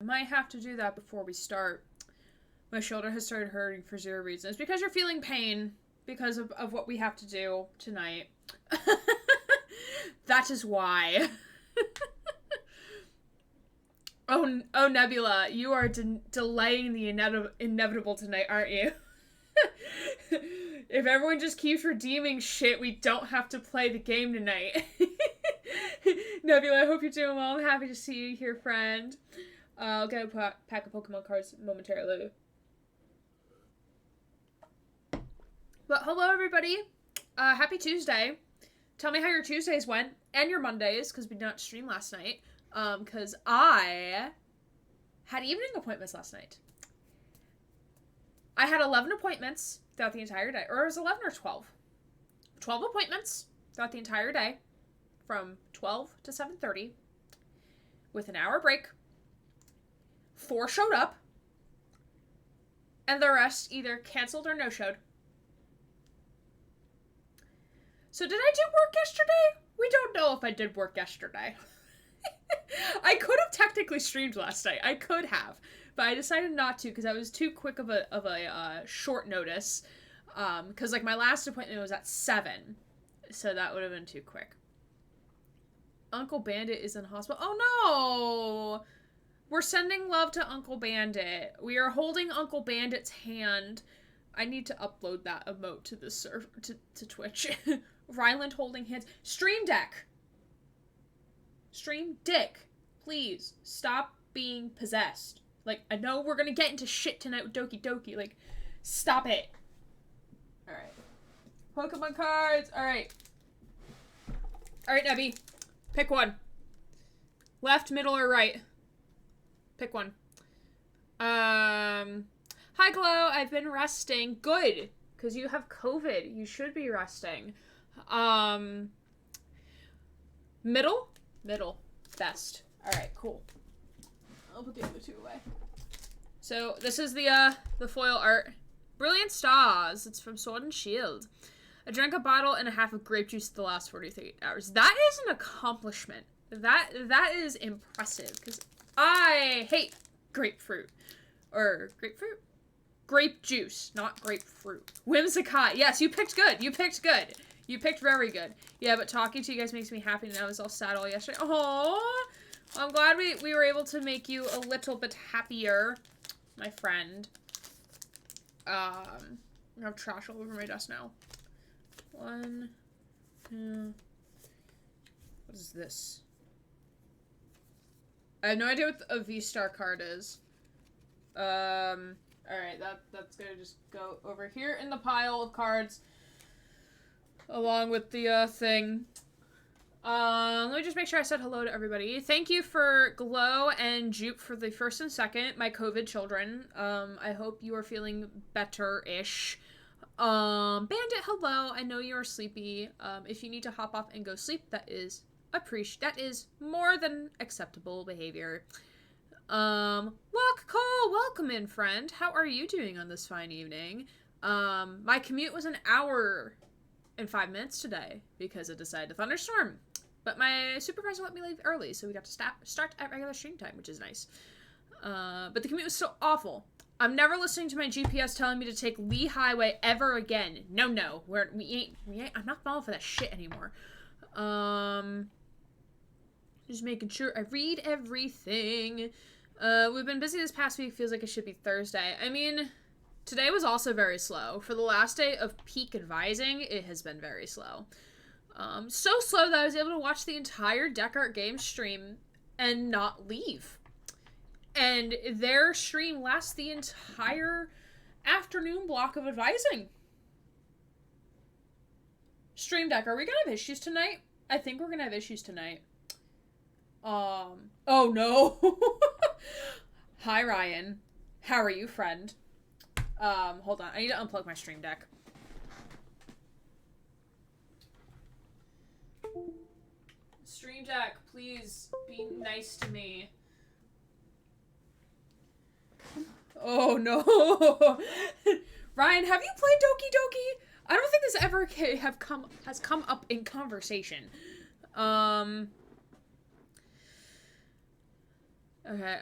might have to do that before we start. My shoulder has started hurting for zero reason. It's because you're feeling pain because of what we have to do tonight. That is why. Oh, Nebula, you are delaying the inevitable tonight, aren't you? If everyone just keeps redeeming shit, we don't have to play the game tonight. Nebula, I hope you're doing well. I'm happy to see you here, friend. I'll get a pack of Pokemon cards momentarily. But hello, everybody. Happy Tuesday. Tell me how your Tuesdays went, and your Mondays, because we did not stream last night. Because I had evening appointments last night. I had 11 appointments throughout the entire day. Or it was 11 or 12. 12 appointments throughout the entire day. From 12 to 7:30. With an hour break. 4 showed up. And the rest either canceled or no-showed. So did I do work yesterday? We don't know if I did work yesterday. I could have technically streamed last night. I could have. But I decided not to because I was too quick of a short notice. Because like my last appointment was at 7. So that would have been too quick. Uncle Bandit is in hospital. Oh no! We're sending love to Uncle Bandit. We are holding Uncle Bandit's hand. I need to upload that emote to the server to Twitch. Ryland holding hands. Stream Deck. Stream Dick. Please stop being possessed. Like, I know we're gonna get into shit tonight with Doki. Like, stop it. Alright. Pokemon cards. Alright. Alright, Nebby. Pick one. Left, middle, or right? Pick one. Hi, Glow. I've been resting. Good. Because you have COVID. You should be resting. Middle? Middle. Best. Alright, cool. I'll put the other two away. So, this is the foil art. Brilliant Stars. It's from Sword and Shield. I drank a bottle and a half of grape juice the last 43 hours. That is an accomplishment. That is impressive. Because I hate grapefruit. Or grapefruit? Grape juice, not grapefruit. Whimsicott. Yes, you picked good. You picked good. You picked very good. Yeah, but talking to you guys makes me happy, and I was all sad all yesterday. Oh, I'm glad we were able to make you a little bit happier, my friend. I have trash all over my desk now. 1, 2. What is this? I have no idea what a V-Star card is. Alright, that's gonna just go over here in the pile of cards. Along with the, thing. Let me just make sure I said hello to everybody. Thank you for Glow and Jupe for the first and second, my COVID children. I hope you are feeling better-ish. Bandit, hello. I know you're sleepy. If you need to hop off and go sleep, that is more than acceptable behavior. Walk Cole, welcome in, friend. How are you doing on this fine evening? My commute was an hour and 5 minutes today because it decided to thunderstorm. But my supervisor let me leave early, so we got to start at regular stream time, which is nice. But the commute was still awful. I'm never listening to my GPS telling me to take Lee Highway ever again. No. We ain't, I'm not falling for that shit anymore. Just making sure I read everything. We've been busy this past week. Feels like it should be Thursday. I mean, today was also very slow. For the last day of peak advising, it has been very slow. So slow that I was able to watch the entire Deckart game stream and not leave. And their stream lasts the entire afternoon block of advising. Stream Deck, are we gonna have issues tonight? I think we're gonna have issues tonight. Oh no. Hi, Ryan. How are you, friend? Hold on. I need to unplug my Stream Deck. Stream Deck, please be nice to me. Oh no. Ryan, have you played Doki Doki? I don't think this ever has come up in conversation. Okay,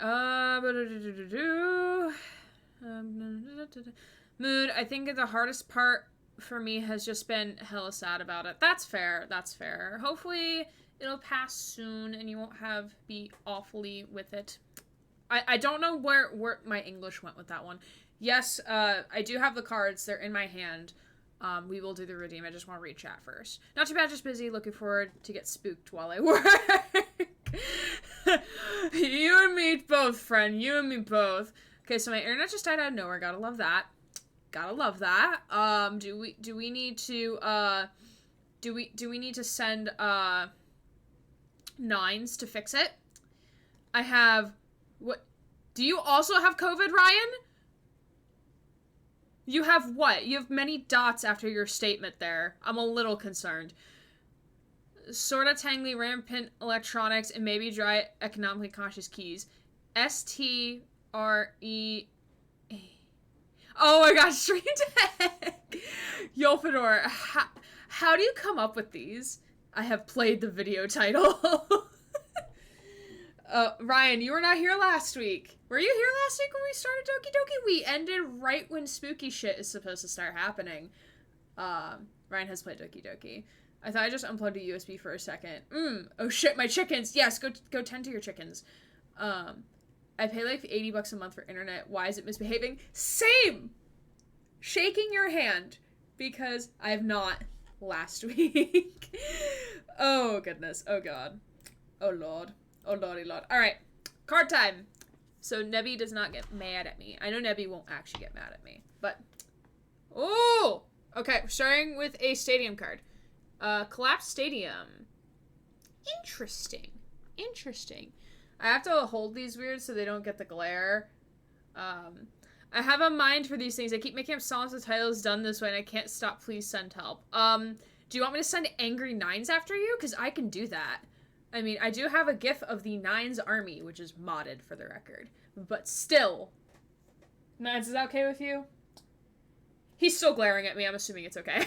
mood, I think the hardest part for me has just been hella sad about it. That's fair, that's fair. Hopefully it'll pass soon and you won't be awfully with it. I don't know where my English went with that one. Yes, I do have the cards. They're in my hand. We will do the redeem. I just want to read chat first. Not too bad, just busy. Looking forward to get spooked while I work. You and me both, friend. You and me both. Okay, so my internet just died out of nowhere. Gotta love that. Gotta love that. Do we need to do we need to send 9s to fix it? I have what? Do you also have COVID, Ryan? You have what? You have many dots after your statement there. I'm a little concerned. Sorta tangly, rampant electronics, and maybe dry, economically conscious keys. STRE. Oh my gosh, Stream Deck! Yolfador, how do you come up with these? I have played the video title. Ryan, you were not here last week. Were you here last week when we started Doki Doki? We ended right when spooky shit is supposed to start happening. Ryan has played Doki Doki. I thought I just unplugged a USB for a second. Oh shit, my chickens! Yes, go tend to your chickens. I pay like $80 a month for internet. Why is it misbehaving? Same! Shaking your hand. Because I have not last week. Oh goodness. Oh god. Oh lord. Oh lordy lord. Alright. Card time. So Nebby does not get mad at me. I know Nebby won't actually get mad at me. But. Oh! Okay, starting with a stadium card. Collapsed Stadium. Interesting. Interesting. I have to hold these weird so they don't get the glare. I have a mind for these things. I keep making up songs with titles done this way and I can't stop. Please send help. Do you want me to send angry 9s after you? Because I can do that. I mean, I do have a gif of the 9s army, which is modded for the record. But still. 9s, is that okay with you? He's still glaring at me. I'm assuming it's okay.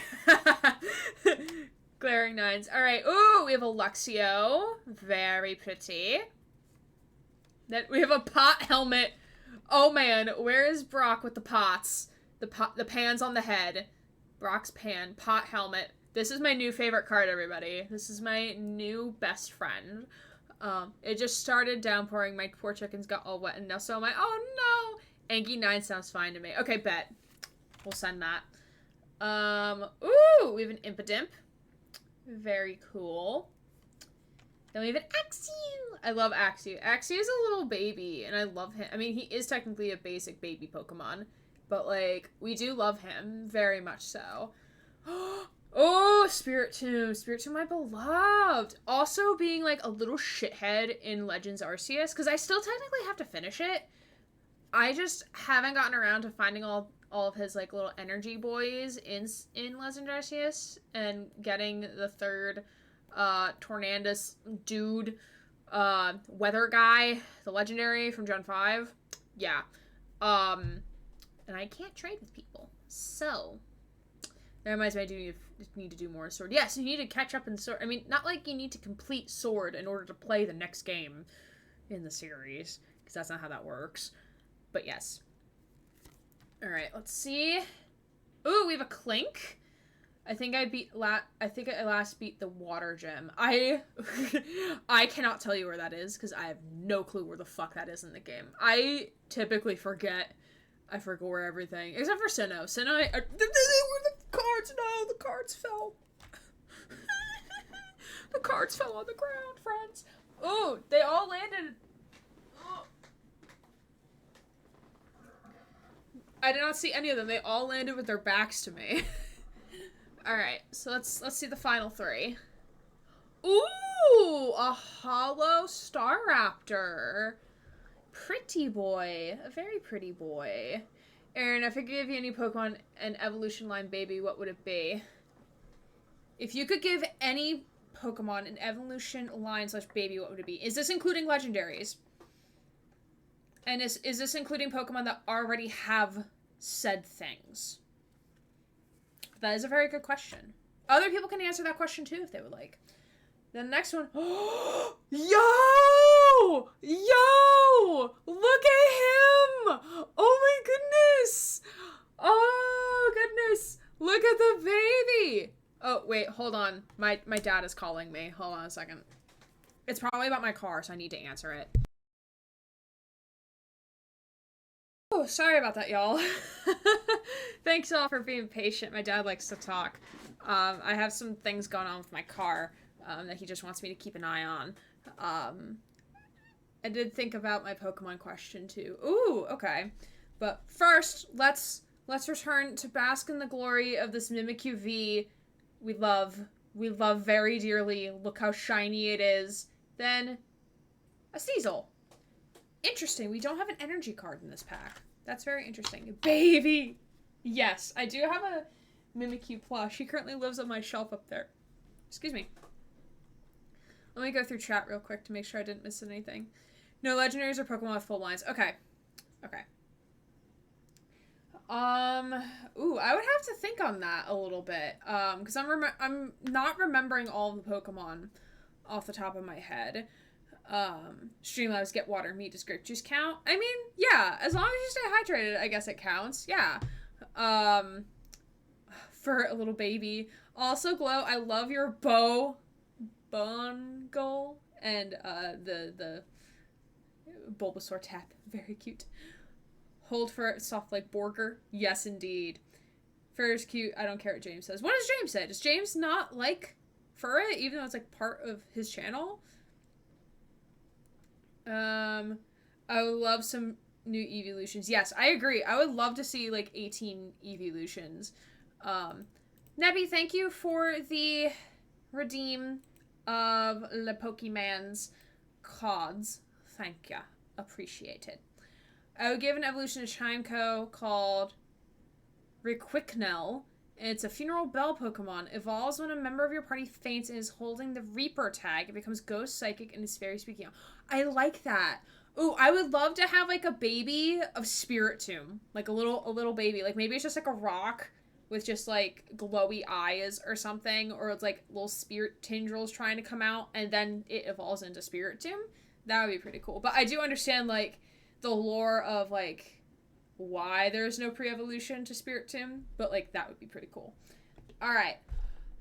Glaring 9s. Alright. Ooh, we have a Luxio. Very pretty. Then we have a pot helmet. Oh man, where is Brock with the pots? The pans on the head. Brock's pan. Pot helmet. This is my new favorite card, everybody. This is my new best friend. It just started downpouring. My poor chickens got all wet and now so am I. Oh no! Angie 9 sounds fine to me. Okay, bet. We'll send that. Ooh, we have an Impidimp. Very cool. Then we have an Axew. I love Axew. Axew is a little baby, and I love him. I mean, he is technically a basic baby Pokemon, but, like, we do love him very much so. Oh, Spiritomb. Spiritomb, my beloved. Also being, like, a little shithead in Legends Arceus, because I still technically have to finish it. I just haven't gotten around to finding all of his, like, little energy boys in Legends Arceus and getting the third Tornandus dude, weather guy, the legendary from Gen 5. Yeah. And I can't trade with people. So, that reminds me I do need to do more Sword. Yes, you need to catch up in Sword. I mean, not like you need to complete Sword in order to play the next game in the series, because that's not how that works. But yes. Alright, let's see. Ooh, we have a Clink. I think I last beat the water gem. I cannot tell you where that is because I have no clue where the fuck that is in the game. I typically forget. I forget where everything, except for Sinnoh. Sinnoh, where the cards? No, the cards fell. The cards fell on the ground, friends. Oh, they all landed. Oh. I did not see any of them. They all landed with their backs to me. Alright, so let's see the final 3. Ooh! A hollow Staraptor. Pretty boy. A very pretty boy. Aaron, if I could give you any Pokemon an evolution line baby, what would it be? If you could give any Pokemon an evolution line / baby, what would it be? Is this including legendaries? And is this including Pokemon that already have said things? That is a very good question. Other people can answer that question too if they would like. The next one. Yo! Yo! Yo! Look at him! Oh my goodness! Oh goodness! Look at the baby! Oh, wait, hold on. My dad is calling me. Hold on a second. It's probably about my car, so I need to answer it. Oh, sorry about that, y'all. Thanks all for being patient. My dad likes to talk. I have some things going on with my car that he just wants me to keep an eye on. I did think about my Pokemon question too. Ooh, okay. But first, let's return to bask in the glory of this Mimikyu V we love very dearly. Look how shiny it is. Then a Sneasel. Interesting. We don't have an energy card in this pack. That's very interesting. Baby! Yes, I do have a Mimikyu plush. He currently lives on my shelf up there. Excuse me. Let me go through chat real quick to make sure I didn't miss anything. No legendaries or Pokemon with full lines. Okay. Okay. Ooh, I would have to think on that a little bit. Because I'm not remembering all of the Pokemon off the top of my head. Streamlabs get water, meat, does grape juice count? I mean, yeah, as long as you stay hydrated, I guess it counts. Yeah. For a little baby. Also, Glow, I love your bone goal and the Bulbasaur tap. Very cute. Hold for it, soft like Borger. Yes, indeed. Fur is cute. I don't care what James says. What does James say? Does James not like fur it, even though it's like part of his channel? I would love some new evolutions. Yes, I agree. I would love to see like 18 evolutions. Nebby, thank you for the redeem of Le Pokemans cods. Thank ya. Appreciate it. I would give an evolution to Chimeco called Requicknell. It's a funeral bell Pokemon. Evolves when a member of your party faints and is holding the Reaper tag. It becomes ghost psychic and is very speaking out. I like that. Ooh, I would love to have like a baby of Spiritomb. Like a little baby. Like maybe it's just like a rock with just like glowy eyes or something. Or it's like little spirit tendrils trying to come out and then it evolves into Spiritomb. That would be pretty cool. But I do understand like the lore of like why there's no pre-evolution to Spiritomb, but like that would be pretty cool. All right,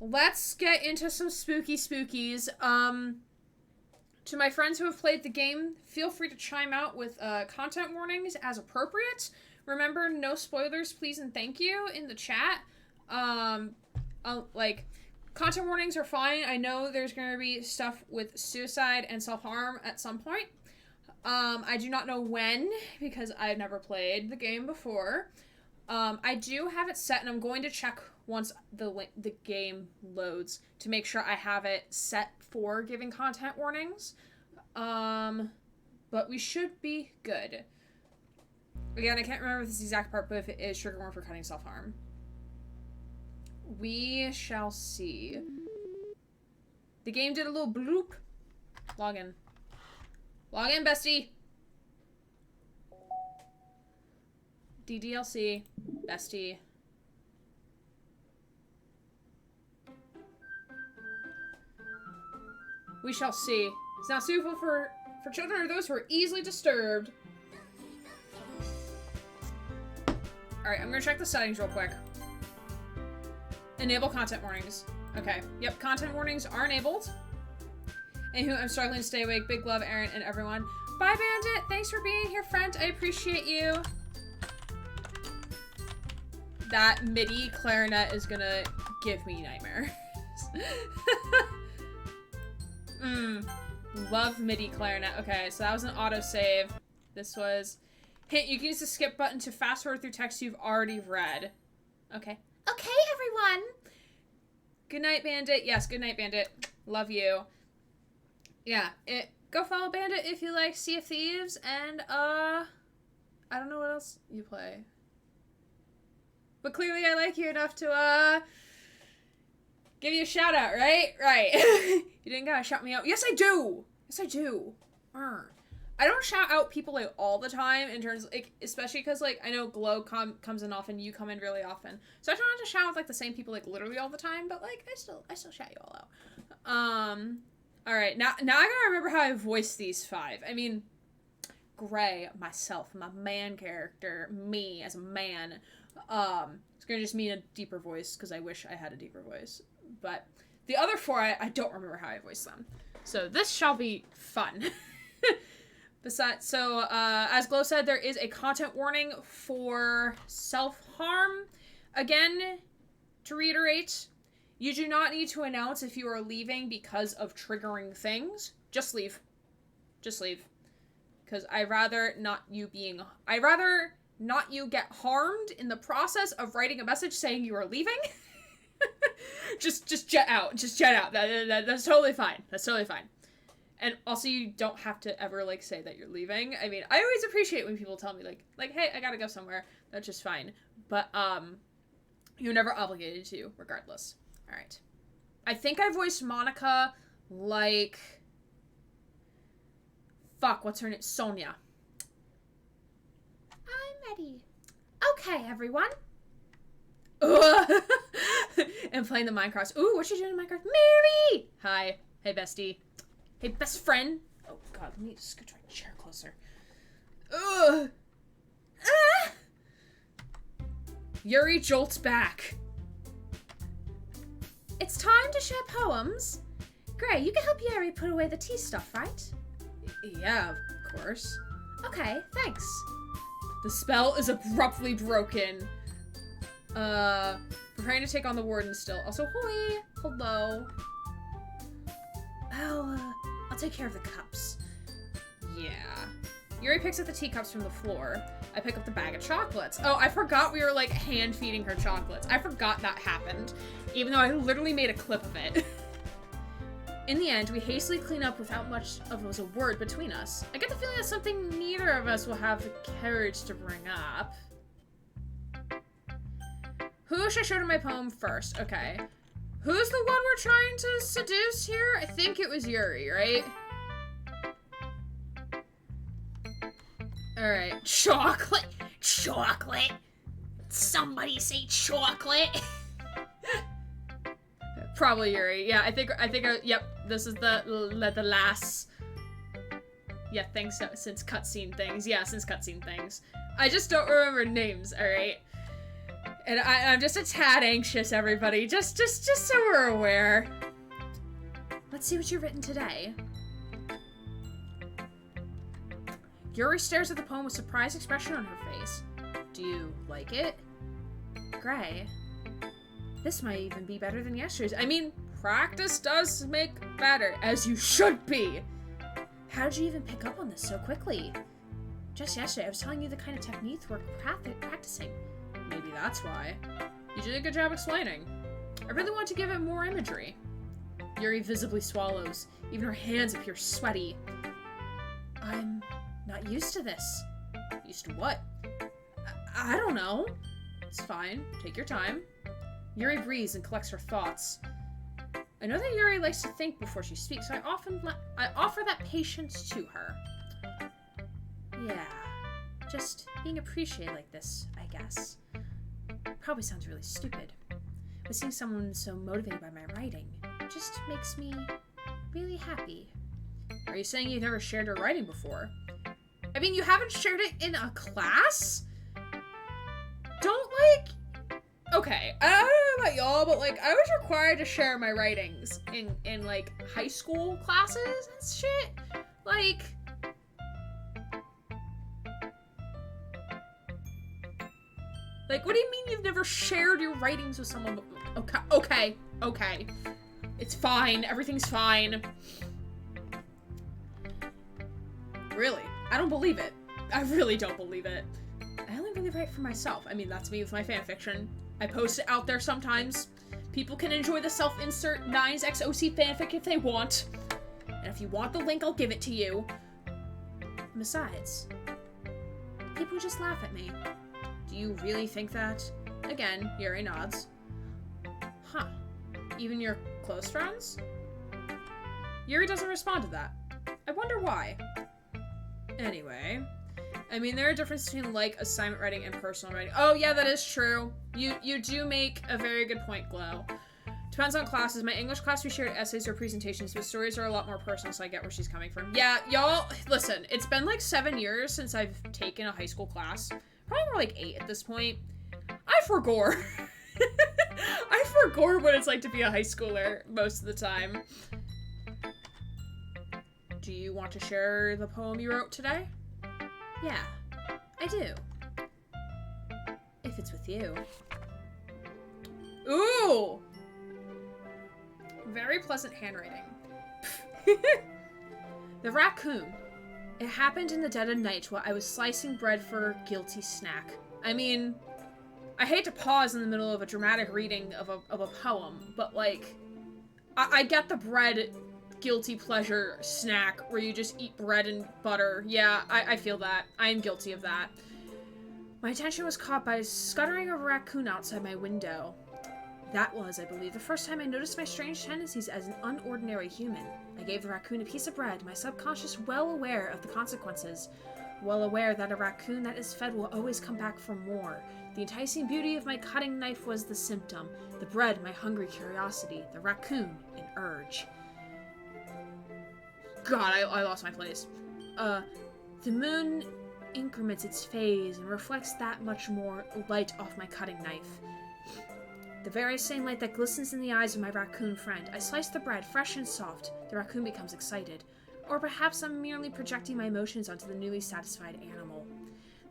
let's get into some spooky spookies. To my friends who have played the game, feel free to chime out with content warnings as appropriate. Remember, no spoilers, please and thank you in the chat. Like content warnings are fine. I know there's going to be stuff with suicide and self-harm at some point. I do not know when, because I've never played the game before. I do have it set, and I'm going to check once the game loads to make sure I have it set for giving content warnings. But we should be good. Again, I can't remember if this is the exact part, but if it is, trigger warning for cutting self-harm. We shall see. The game did a little bloop. Log in. Log in, bestie. DDLC, bestie. We shall see. It's not suitable for children or those who are easily disturbed. Alright, I'm gonna check the settings real quick. Enable content warnings. Okay. Yep, content warnings are enabled. Anywho, I'm struggling to stay awake. Big love, Aaron and everyone. Bye, Bandit. Thanks for being here, friend. I appreciate you. That MIDI clarinet is gonna give me nightmares. Love MIDI clarinet. Okay, so that was an autosave. This was... Hint, you can use the skip button to fast forward through text you've already read. Okay. Okay, everyone! Good night, Bandit. Yes, good night, Bandit. Love you. Yeah, go follow Bandit if you like Sea of Thieves, and, I don't know what else you play. But clearly I like you enough to, give you a shout out, right? Right. You didn't gotta shout me out. Yes, I do! Yes, I do. I don't shout out people, like, all the time in terms, like, especially because, like, I know Glow comes in often, you come in really often. So I try not to shout out, like, the same people, like, literally all the time, but, like, I still shout you all out. Alright, now I gotta remember how I voiced these 5. I mean, Gray, myself, my man character, me as a man. It's gonna just mean a deeper voice, because I wish I had a deeper voice. But the other 4, I don't remember how I voiced them. So this shall be fun. Besides, as Glow said, there is a content warning for self-harm. Again, to reiterate, you do not need to announce if you are leaving because of triggering things. Just leave. Just leave. Because I'd rather not you get harmed in the process of writing a message saying you are leaving. just jet out. Just jet out. That's totally fine. That's totally fine. And also, you don't have to ever, like, say that you're leaving. I mean, I always appreciate when people tell me, like, hey, I gotta go somewhere. That's just fine. But, you're never obligated to, regardless. Alright. I think I voiced Monica like... Fuck, what's her name? Sonia. I'm ready. Okay, everyone. And playing the Minecraft. Ooh, what's she doing in Minecraft? Mary! Hi. Hey, bestie. Hey, best friend. Oh, God, let me scooch my chair closer. Ugh. Ah! Yuri jolts back. It's time to share poems. Gray, you can help Yuri put away the tea stuff, right? Yeah, of course. Okay, thanks. The spell is abruptly broken. Preparing to take on the warden still. Also, hoi! Hello. I'll take care of the cups. Yeah. Yuri picks up the teacups from the floor. I pick up the bag of chocolates. Oh, I forgot we were, like, hand-feeding her chocolates. I forgot that happened, even though I literally made a clip of it. In the end, we hastily clean up without much of a word between us. I get the feeling that's something neither of us will have the courage to bring up. Who should I show to my poem first? Okay. Who's the one we're trying to seduce here? I think it was Yuri, right? Alright. Chocolate! Chocolate! Somebody say chocolate! Probably Yuri. Yeah, I think, yep, this is the last, yeah, things since cutscene things. Yeah, since cutscene things. I just don't remember names, alright? And I'm just a tad anxious, everybody. Just so we're aware. Let's see what you've written today. Yuri stares at the poem with surprised expression on her face. Do you like it? Gray. This might even be better than yesterday's. I mean, practice does make better, as you should be. How did you even pick up on this so quickly? Just yesterday, I was telling you the kind of techniques we're practicing. Maybe that's why. You did a good job explaining. I really want to give it more imagery. Yuri visibly swallows. Even her hands appear sweaty. I'm not used to this. Used to what? I don't know. It's fine. Take your time. Yuri breathes and collects her thoughts. I know that Yuri likes to think before she speaks, so I offer that patience to her. Yeah, just being appreciated like this, I guess. Probably sounds really stupid, but seeing someone so motivated by my writing just makes me really happy. Are you saying you've never shared your writing before? I mean, you haven't shared it in a class? Don't, like... Okay, I don't know about y'all, but, like, I was required to share my writings in like, high school classes and shit. Like... Like, what do you mean you've never shared your writings with someone? Okay. It's fine. Everything's fine. Really? I don't believe it. I really don't believe it. I only really write for myself. I mean, that's me with my fanfiction. I post it out there sometimes. People can enjoy the self-insert 9xOC fanfic if they want. And if you want the link, I'll give it to you. And besides, people just laugh at me. Do you really think that? Again, Yuri nods. Huh. Even your close friends? Yuri doesn't respond to that. I wonder why. Anyway, I mean, there are differences between, like, assignment writing and personal writing. Oh, yeah, that is true. You do make a very good point, Glow. To Depends on classes. My English class, we shared essays or presentations, but stories are a lot more personal, so I get where she's coming from. Yeah, y'all, listen, it's been like 7 years since I've taken a high school class. Probably more like 8 at this point. I forgot. I forgot what it's like to be a high schooler most of the time. Do you want to share the poem you wrote today? Yeah, I do. If it's with you. Ooh! Very pleasant handwriting. The raccoon. It happened in the dead of night while I was slicing bread for a guilty snack. I mean, I hate to pause in the middle of a dramatic reading of a poem, but like, I get the bread guilty pleasure snack where you just eat bread and butter. Yeah, I feel that. I am guilty of that. My attention was caught by scuttering of a raccoon outside my window. That was, I believe, the first time I noticed my strange tendencies as an unordinary human. I gave the raccoon a piece of bread, my subconscious well aware of the consequences. Well aware that a raccoon that is fed will always come back for more. The enticing beauty of my cutting knife was the symptom. The bread, my hungry curiosity. The raccoon, an urge. God, I lost my place. The moon increments its phase and reflects that much more light off my cutting knife. The very same light that glistens in the eyes of my raccoon friend. I slice the bread, fresh and soft. The raccoon becomes excited. Or perhaps I'm merely projecting my emotions onto the newly satisfied animal.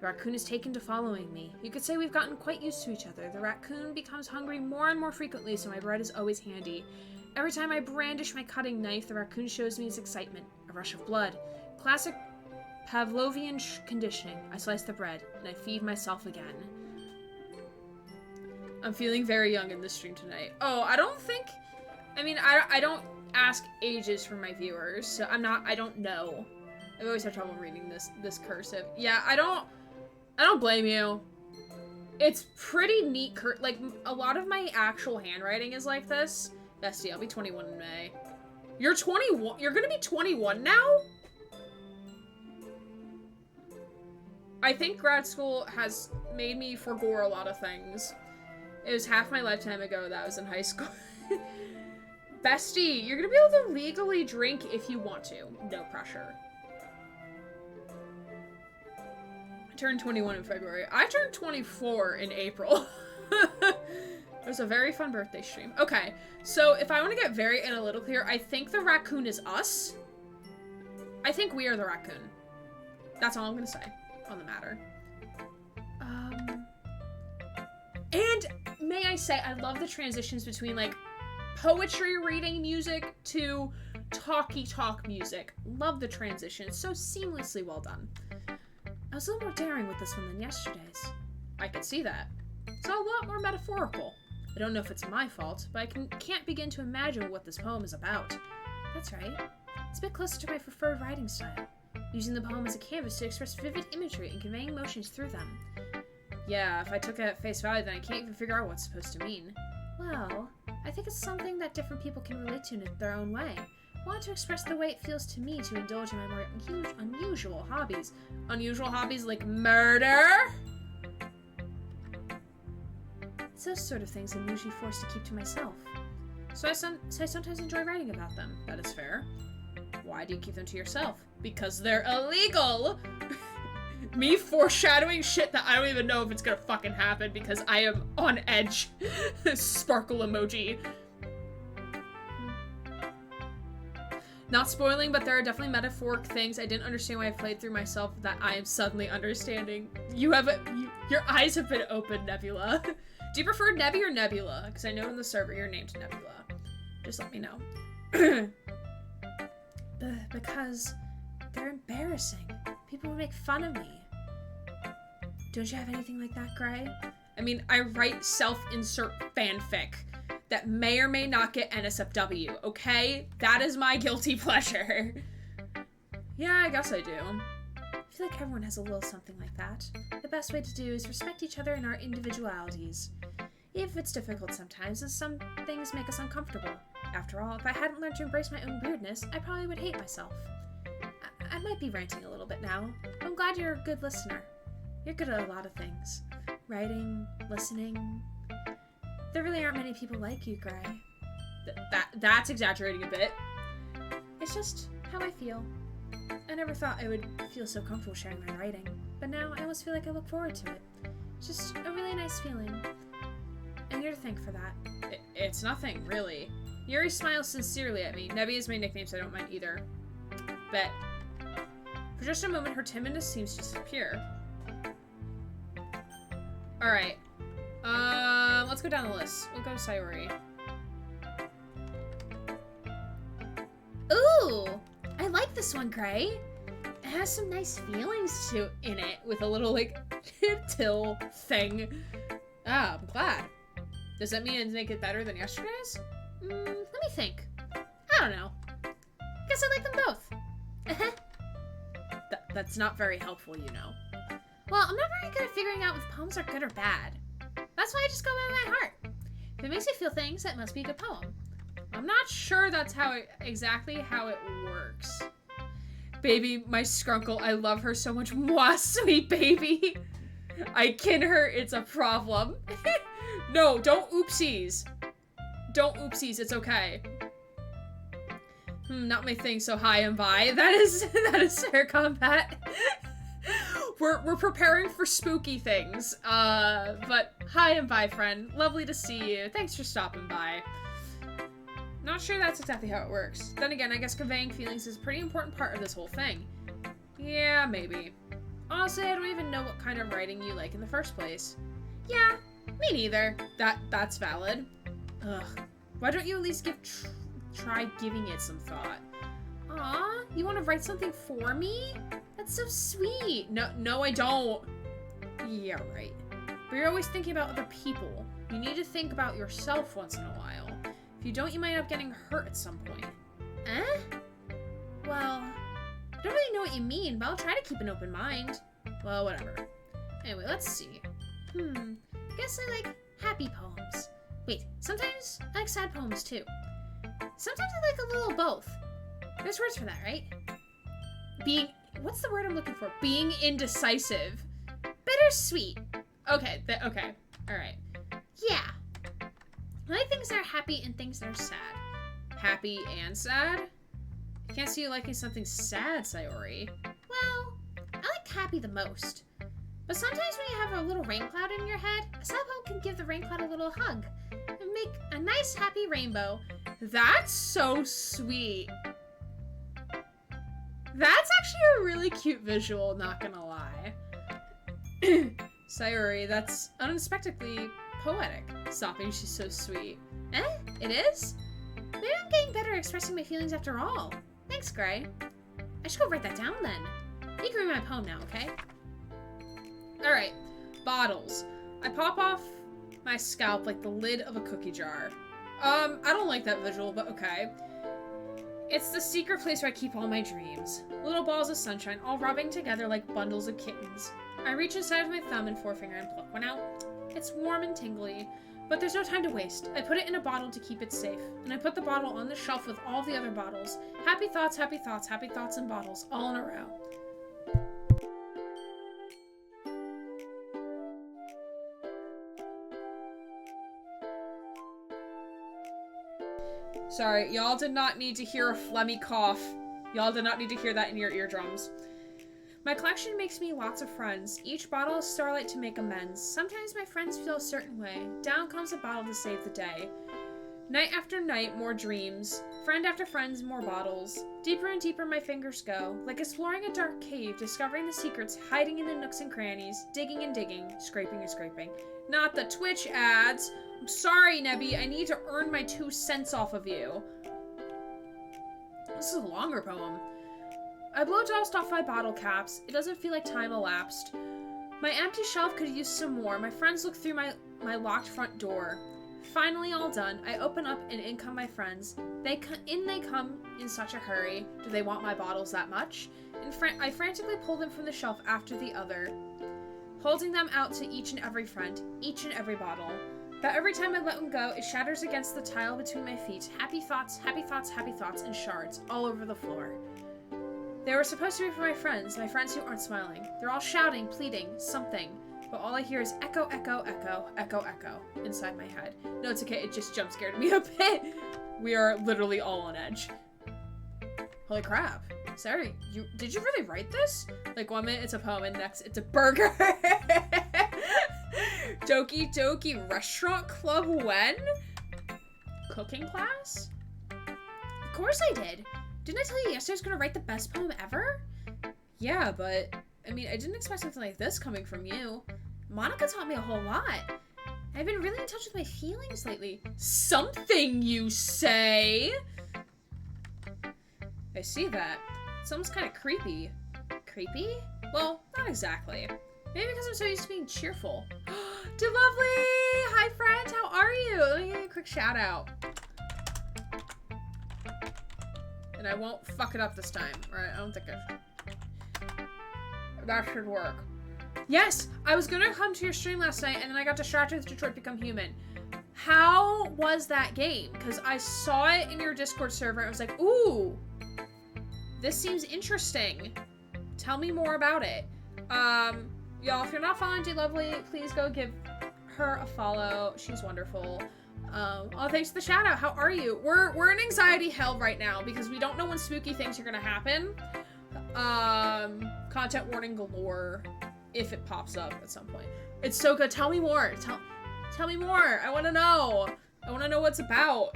The raccoon is taken to following me. You could say we've gotten quite used to each other. The raccoon becomes hungry more and more frequently, so my bread is always handy. Every time I brandish my cutting knife, the raccoon shows me his excitement. A rush of blood. Classic Pavlovian conditioning. I slice the bread, and I feed myself again. I'm feeling very young in this stream tonight. Oh, I don't ask ages for my viewers, so I don't know. I've always had trouble reading this cursive. Yeah, I don't blame you. It's pretty neat like, a lot of my actual handwriting is like this. Bestie, I'll be 21 in May. You're 21? You're gonna be 21 now? I think grad school has made me forgo a lot of things. It was half my lifetime ago that I was in high school. Bestie, you're gonna be able to legally drink if you want to. No pressure. I turned 21 in February. I turned 24 in April. It was a very fun birthday stream. Okay, so if I want to get very analytical here, I think the raccoon is us. I think we are the raccoon. That's all I'm gonna say on the matter. And may I say, I love the transitions between, like, poetry reading music to talky talk music. Love the transition. It's so seamlessly well done. I was a little more daring with this one than yesterday's. I could see that. It's a lot more metaphorical. I don't know if it's my fault, but I can't begin to imagine what this poem is about. That's right. It's a bit closer to my preferred writing style, using the poem as a canvas to express vivid imagery and conveying emotions through them. Yeah, if I took it at face value, then I can't even figure out what it's supposed to mean. Well, I think it's something that different people can relate to in their own way. I want to express the way it feels to me to indulge in my more unusual hobbies. Unusual hobbies like murder? It's those sort of things I'm usually forced to keep to myself. So I sometimes enjoy writing about them. That is fair. Why do you keep them to yourself? Because they're illegal! Me foreshadowing shit that I don't even know if it's gonna fucking happen because I am on edge. Sparkle emoji. Not spoiling, but there are definitely metaphoric things I didn't understand when I played through myself that I am suddenly understanding. Your eyes have been opened, Nebula. Do you prefer Nebby or Nebula? Because I know in the server you're named Nebula. Just let me know. Because they're embarrassing. People would make fun of me. Don't you have anything like that, Gray? I mean, I write self-insert fanfic that may or may not get NSFW, okay? That is my guilty pleasure. Yeah, I guess I do. I feel like everyone has a little something like that. The best way to do is respect each other and our individualities. Even if it's difficult sometimes, and some things make us uncomfortable. After all, if I hadn't learned to embrace my own weirdness, I probably would hate myself. I might be ranting a little bit now. I'm glad you're a good listener. You're good at a lot of things. Writing, listening. There really aren't many people like you, Gray. That's exaggerating a bit. It's just how I feel. I never thought I would feel so comfortable sharing my writing, but now I almost feel like I look forward to it. It's just a really nice feeling. And you're to thank for that. It's nothing, really. Yuri smiles sincerely at me. Nebby is my nickname, so I don't mind either. Bet. For just a moment, her timidness seems to disappear. Alright. Let's go down the list. We'll go to Sayori. Ooh! I like this one, Gray. It has some nice feelings in it, with a little, like, till thing. Ah, I'm glad. Does that mean it'd make it better than yesterday's? Let me think. I don't know. Guess I like them both. That's not very helpful, you know. Well, I'm not very good at figuring out if poems are good or bad. That's why I just go by my heart. If it makes you feel things, that must be a good poem. I'm not sure that's exactly how it works. Baby, my skrunkle, I love her so much. Mwah, sweet baby. I kin her, it's a problem. No, don't oopsies. Don't oopsies, it's okay. Not my thing, so hi and bye. That is fair combat. We're preparing for spooky things. But hi and bye, friend. Lovely to see you. Thanks for stopping by. Not sure that's exactly how it works. Then again, I guess conveying feelings is a pretty important part of this whole thing. Yeah, maybe. Honestly, I don't even know what kind of writing you like in the first place. Yeah, me neither. That's valid. Ugh. Why don't you at least try giving it some thought? Aw, you want to write something for me? That's so sweet. No, I don't. Yeah, right. But you're always thinking about other people. You need to think about yourself once in a while. If you don't, you might end up getting hurt at some point. Eh? Well, I don't really know what you mean, but I'll try to keep an open mind. Well, whatever. Anyway, let's see. Guess I like happy poems. Wait, sometimes I like sad poems too. Sometimes I like a little of both. There's words for that, right? What's the word I'm looking for? Being indecisive. Bittersweet. Okay, okay. Alright. Yeah. I like things that are happy and things that are sad. Happy and sad? I can't see you liking something sad, Sayori. Well, I like happy the most. But sometimes when you have a little rain cloud in your head, a sad poem can give the rain cloud a little hug and make a nice happy rainbow. That's so sweet. That's actually a really cute visual, not gonna lie. Sayori, that's unexpectedly poetic. Stopping, she's so sweet. Eh? It is? Maybe I'm getting better at expressing my feelings after all. Thanks, Gray. I should go write that down then. You can read my poem now, okay? Alright, bottles. I pop off my scalp like the lid of a cookie jar. I don't like that visual, but okay. It's the secret place where I keep all my dreams. Little balls of sunshine, all rubbing together like bundles of kittens. I reach inside with my thumb and forefinger and pluck one out. It's warm and tingly, but there's no time to waste. I put it in a bottle to keep it safe, and I put the bottle on the shelf with all the other bottles. Happy thoughts, happy thoughts, happy thoughts, and bottles, all in a row. Sorry, y'all did not need to hear a phlegmy cough. Y'all did not need to hear that in your eardrums. My collection makes me lots of friends. Each bottle is starlight to make amends. Sometimes my friends feel a certain way. Down comes a bottle to save the day. Night after night, more dreams. Friend after friends, more bottles. Deeper and deeper my fingers go, like exploring a dark cave, discovering the secrets, hiding in the nooks and crannies, digging and digging, scraping and scraping. Not the Twitch ads! I'm sorry, Nebby, I need to earn my 2 cents off of you. This is a longer poem. I blow dust off my bottle caps. It doesn't feel like time elapsed. My empty shelf could use some more. My friends look through my locked front door. Finally all done, I open up and in come my friends. They come in such a hurry. Do they want my bottles that much? I frantically pull them from the shelf after the other, holding them out to each and every friend, each and every bottle. But every time I let one go, it shatters against the tile between my feet. Happy thoughts, happy thoughts, happy thoughts, and shards all over the floor. They were supposed to be for my friends who aren't smiling. They're all shouting, pleading, something. But all I hear is echo, echo, echo, echo, echo inside my head. No, it's okay. It just jump scared me a bit. We are literally all on edge. Holy crap. Sorry, did you really write this? Like 1 minute it's a poem and next it's a burger. Doki Restaurant Club when? Cooking class? Of course I did. Didn't I tell you yesterday I was gonna write the best poem ever? Yeah, but I mean, I didn't expect something like this coming from you. Monica taught me a whole lot. I've been really in touch with my feelings lately. Something, you say? I see that. It's almost kind of creepy. Creepy? Well, not exactly. Maybe because I'm so used to being cheerful. Dear Lovely! Hi, friend! How are you? Let me give you a quick shout out. And I won't fuck it up this time, right? I don't think I should. That should work. Yes! I was gonna come to your stream last night, and then I got distracted with Detroit Become Human. How was that game? Because I saw it in your Discord server, and I was like, ooh! This seems interesting. Tell me more about it. Y'all, if you're not following D Lovely, please go give her a follow. She's wonderful. Oh, thanks for the shout out. How are you? We're in anxiety hell right now because we don't know when spooky things are gonna happen. Content warning galore if it pops up at some point. It's so good. Tell me more. Tell me more. I want to know. I want to know what's about.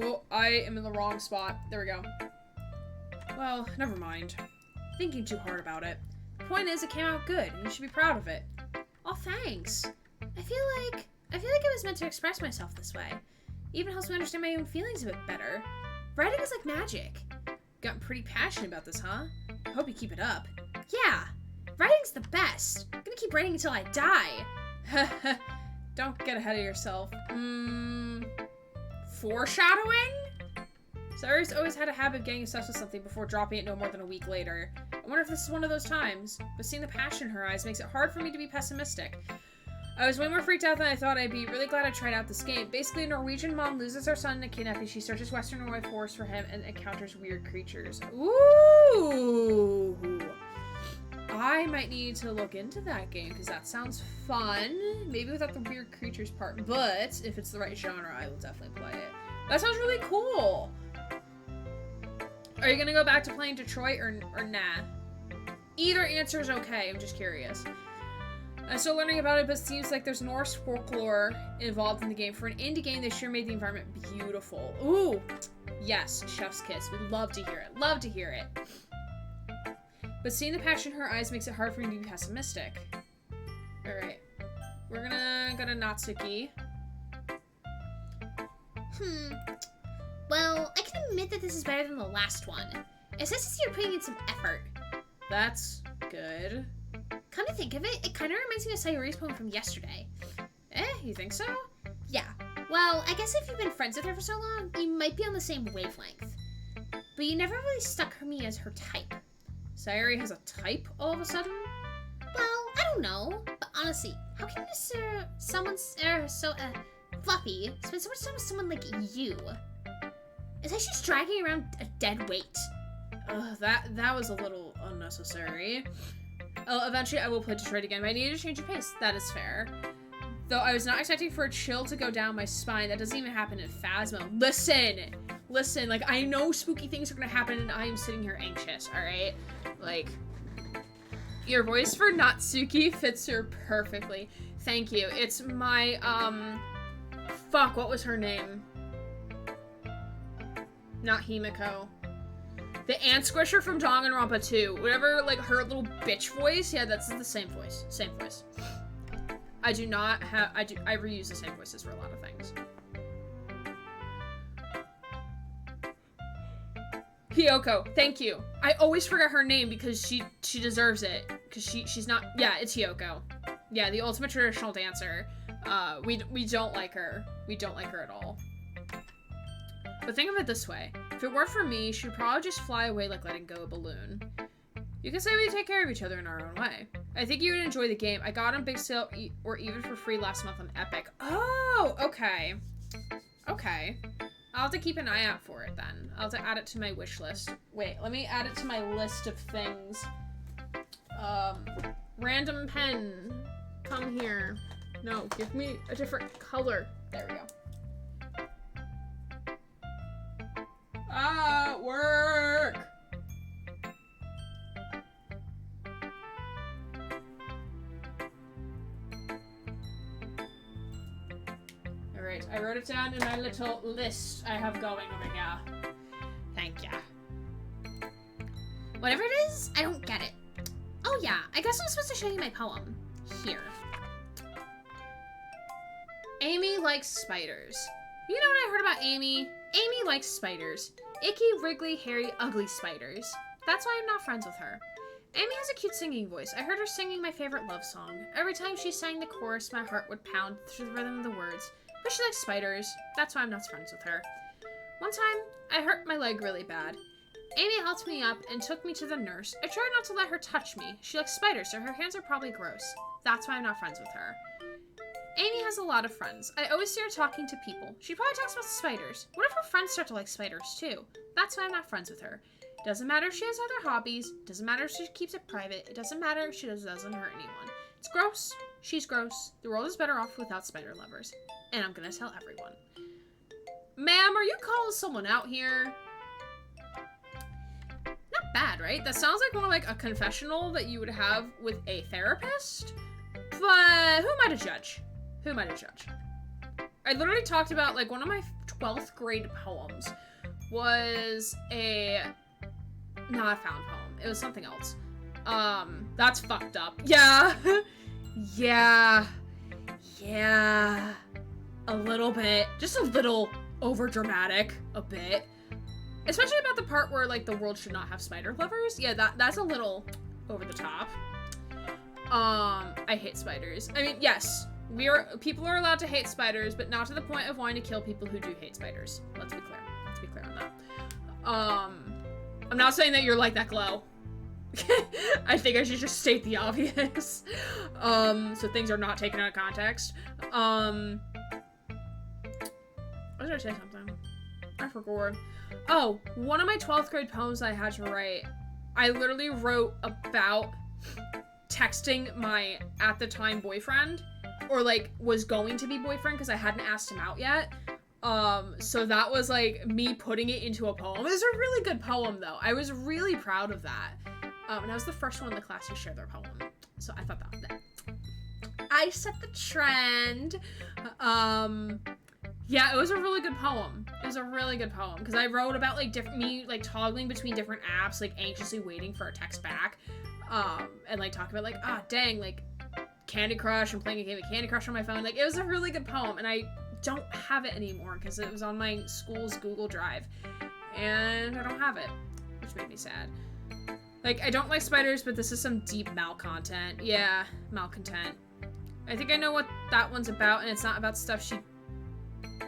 Oh, I am in the wrong spot. There we go. Well, never mind. Thinking too hard about it. The point is, it came out good, and you should be proud of it. Oh, thanks. I feel like I was meant to express myself this way. Even helps me understand my own feelings a bit better. Writing is like magic. Gotten pretty passionate about this, huh? I hope you keep it up. Yeah, writing's the best. I'm gonna keep writing until I die. Don't get ahead of yourself. Foreshadowing? Cyrus always had a habit of getting obsessed with something before dropping it no more than a week later. I wonder if this is one of those times, but seeing the passion in her eyes makes it hard for me to be pessimistic. I was way more freaked out than I thought I'd be. Really glad I tried out this game. Basically, a Norwegian mom loses her son in a kidnapping. She searches Western Norway forest for him and encounters weird creatures. Ooh! I might need to look into that game because that sounds fun. Maybe without the weird creatures part, but if it's the right genre, I will definitely play it. That sounds really cool. Are you gonna go back to playing Detroit or nah? Either answer is okay. I'm just curious. I'm still learning about it, but it seems like there's Norse folklore involved in the game. For an indie game, they sure made the environment beautiful. Ooh, yes, chef's kiss. We'd love to hear it. Love to hear it. But seeing the passion in her eyes makes it hard for me to be pessimistic. Alright. We're gonna go to Natsuki. Well, I can admit that this is better than the last one. It's nice to see you're putting in some effort. That's good. Come to think of it, it kind of reminds me of Sayori's poem from yesterday. You think so? Yeah. Well, I guess if you've been friends with her for so long, you might be on the same wavelength. But you never really stuck me as her type. Sayori has a type all of a sudden? Well, I don't know. But honestly, how can someone so fluffy spend so much time with someone like you? It's like she's dragging around a dead weight. That was a little unnecessary. Eventually I will play Detroit again, but I need to change of pace. That is fair. Though I was not expecting for a chill to go down my spine. That doesn't even happen in Phasmo. Listen, like, I know spooky things are gonna happen and I am sitting here anxious, alright? Like, your voice for Natsuki fits her perfectly. Thank you. It's my, fuck, what was her name? Not Himiko. The ant squisher from Danganronpa 2. Whatever, like, her little bitch voice. Yeah, that's the same voice. Same voice. I do not have... I reuse the same voices for a lot of things. Hiyoko. Thank you. I always forget her name because she deserves it. Because she's not... Yeah, it's Hiyoko. Yeah, the ultimate traditional dancer. We don't like her. We don't like her at all. But think of it this way. If it weren't for me, she'd probably just fly away like letting go a balloon. You can say we take care of each other in our own way. I think you would enjoy the game. I got on big sale or even for free last month on Epic. Oh, okay. Okay. I'll have to keep an eye out for it then. I'll have to add it to my wish list. Wait, let me add it to my list of things. Random pen. Come here. No, give me a different color. There we go. Ah, work! Alright, I wrote it down in my little list I have going over here. Thank ya. Whatever it is, I don't get it. Oh yeah, I guess I'm supposed to show you my poem. Here. Amy likes spiders. You know what I heard about Amy? Amy likes spiders. Icky, wriggly, hairy, ugly spiders. That's why I'm not friends with her. Amy has a cute singing voice. I heard her singing my favorite love song. Every time she sang the chorus, my heart would pound through the rhythm of the words. But she likes spiders. That's why I'm not friends with her. One time, I hurt my leg really bad. Amy helped me up and took me to the nurse. I tried not to let her touch me. She likes spiders, so her hands are probably gross. That's why I'm not friends with her. Amy has a lot of friends. I always see her talking to people. She probably talks about spiders. What if her friends start to like spiders too? That's why I'm not friends with her. Doesn't matter if she has other hobbies. Doesn't matter if she keeps it private. It doesn't matter if she doesn't hurt anyone. It's gross. She's gross. The world is better off without spider lovers. And I'm gonna tell everyone. Ma'am, are you calling someone out here? Not bad, right? That sounds like more like a confessional that you would have with a therapist. But who am I to judge? Who am I to judge? I literally talked about, like, one of my 12th grade poems was not a found poem. It was something else. That's fucked up. Yeah. Yeah. A little bit. Just a little over-dramatic. A bit. Especially about the part where, like, the world should not have spider lovers. Yeah, that's a little over the top. I hate spiders. I mean, yes. People are allowed to hate spiders, but not to the point of wanting to kill people who do hate spiders. Let's be clear. Let's be clear on that. I'm not saying that you're like that, Glow. I think I should just state the obvious. So things are not taken out of context. What did I say something? I forgot. Oh, one of my 12th grade poems I had to write, I literally wrote about texting my, at the time, boyfriend. Or, like, was going to be boyfriend because I hadn't asked him out yet. So that was, like, me putting it into a poem. It was a really good poem, though. I was really proud of that. And I was the first one in the class to share their poem. So I thought that I set the trend. Yeah, it was a really good poem. It was a really good poem. Because I wrote about, like, me, like, toggling between different apps, like, anxiously waiting for a text back. And, like, talking about, like, dang, like, Candy Crush and playing a game of Candy Crush on my phone. Like, it was a really good poem, and I don't have it anymore because it was on my school's Google Drive, and I don't have it, which made me sad. Like, I don't like spiders, but this is some deep mal content. Yeah, malcontent. I think I know what that one's about, and it's not about stuff she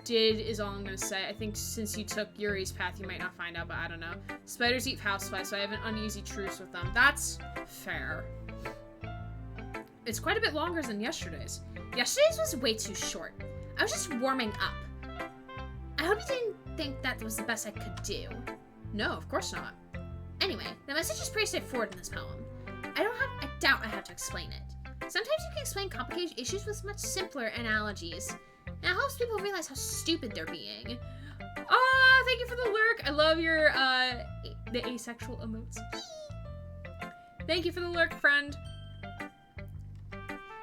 did is all I'm gonna say. I think since you took Yuri's path, you might not find out, but I don't know. Spiders eat houseflies, so I have an uneasy truce with them. That's fair. It's quite a bit longer than yesterday's. Yesterday's was way too short. I was just warming up. I hope you didn't think that was the best I could do. No, of course not. Anyway, the message is pretty straightforward in this poem. I doubt I have to explain it. Sometimes you can explain complicated issues with much simpler analogies. And it helps people realize how stupid they're being. Thank you for the lurk. I love your, the asexual emotes. Thank you for the lurk, friend.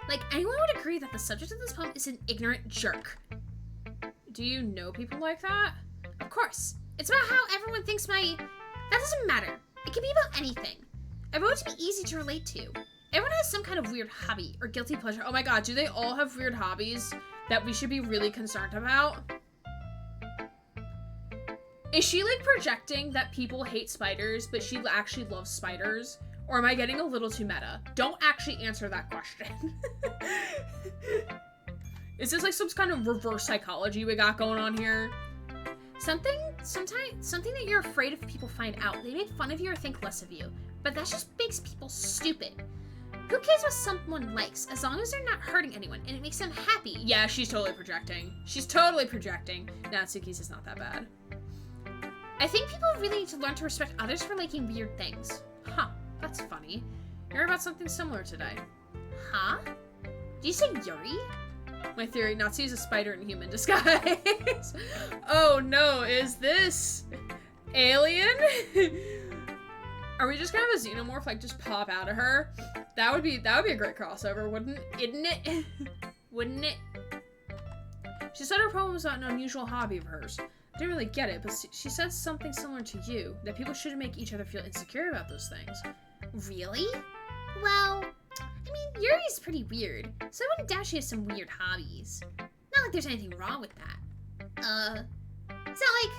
Like, anyone would agree that the subject of this poem is an ignorant jerk. Do you know people like that? Of course. It's about how everyone thinks That doesn't matter. It can be about anything. I wrote it to be easy to relate to. Everyone has some kind of weird hobby or guilty pleasure. Oh my god, do they all have weird hobbies that we should be really concerned about? Is she, like, projecting that people hate spiders, but she actually loves spiders? Or am I getting a little too meta? Don't actually answer that question. Is this like some kind of reverse psychology we got going on here? Something that you're afraid if people find out. They make fun of you or think less of you. But that just makes people stupid. Who cares what someone likes, as long as they're not hurting anyone and it makes them happy? Yeah, she's totally projecting. She's totally projecting. Natsuki's is not that bad. I think people really need to learn to respect others for liking weird things. Huh, that's funny. You heard about something similar today. Huh? Did you say Yuri? My theory, Natsu is a spider in human disguise. Oh no, is this alien? Are we just gonna have a xenomorph like just pop out of her? That would be a great crossover, wouldn't it? Wouldn't it? She said her poem was not an unusual hobby of hers. I didn't really get it, but she said something similar to you, that people shouldn't make each other feel insecure about those things. Really? Well, I mean, Yuri's pretty weird, so I wouldn't doubt she has some weird hobbies. Not like there's anything wrong with that. It's not like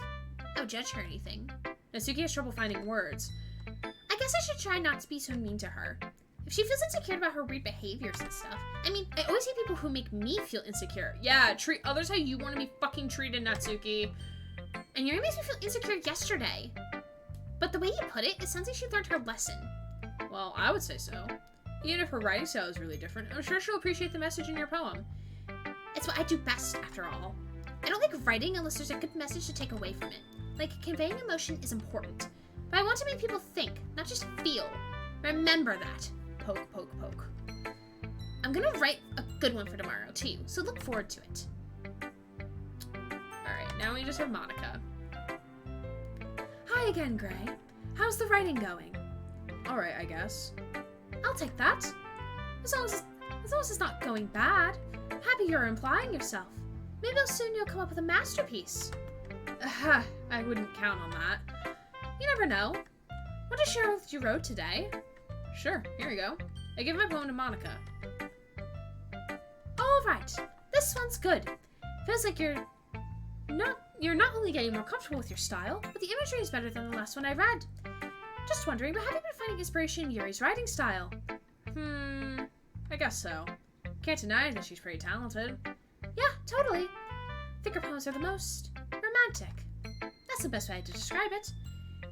I would judge her or anything. Natsuki has trouble finding words. I guess I should try not to be so mean to her. If she feels insecure about her weird behaviors and stuff, I mean, I always see people who make me feel insecure. Yeah, treat others how you want to be fucking treated, Natsuki. And Yuri makes me feel insecure yesterday. But the way you put it sounds like she learned her lesson. Well, I would say so. Even if her writing style is really different, I'm sure she'll appreciate the message in your poem. It's what I do best, after all. I don't like writing unless there's a good message to take away from it. Like, conveying emotion is important. But I want to make people think, not just feel. Remember that. Poke, poke, poke. I'm gonna write a good one for tomorrow, too, so look forward to it. Alright, now we just have Monica. Hi again, Gray. How's the writing going? Alright, I guess. I'll take that. As long as it's not going bad. Happy you're implying yourself. Maybe soon you'll come up with a masterpiece. I wouldn't count on that. You never know. Want to share what you wrote today? Sure, here we go. I give my poem to Monica. All right, this one's good. Feels like you're not only getting more comfortable with your style, but the imagery is better than the last one I read. Just wondering, but have you been finding inspiration in Yuri's writing style? I guess so. Can't deny that she's pretty talented. Yeah, totally. I think her poems are the most romantic. That's the best way to describe it.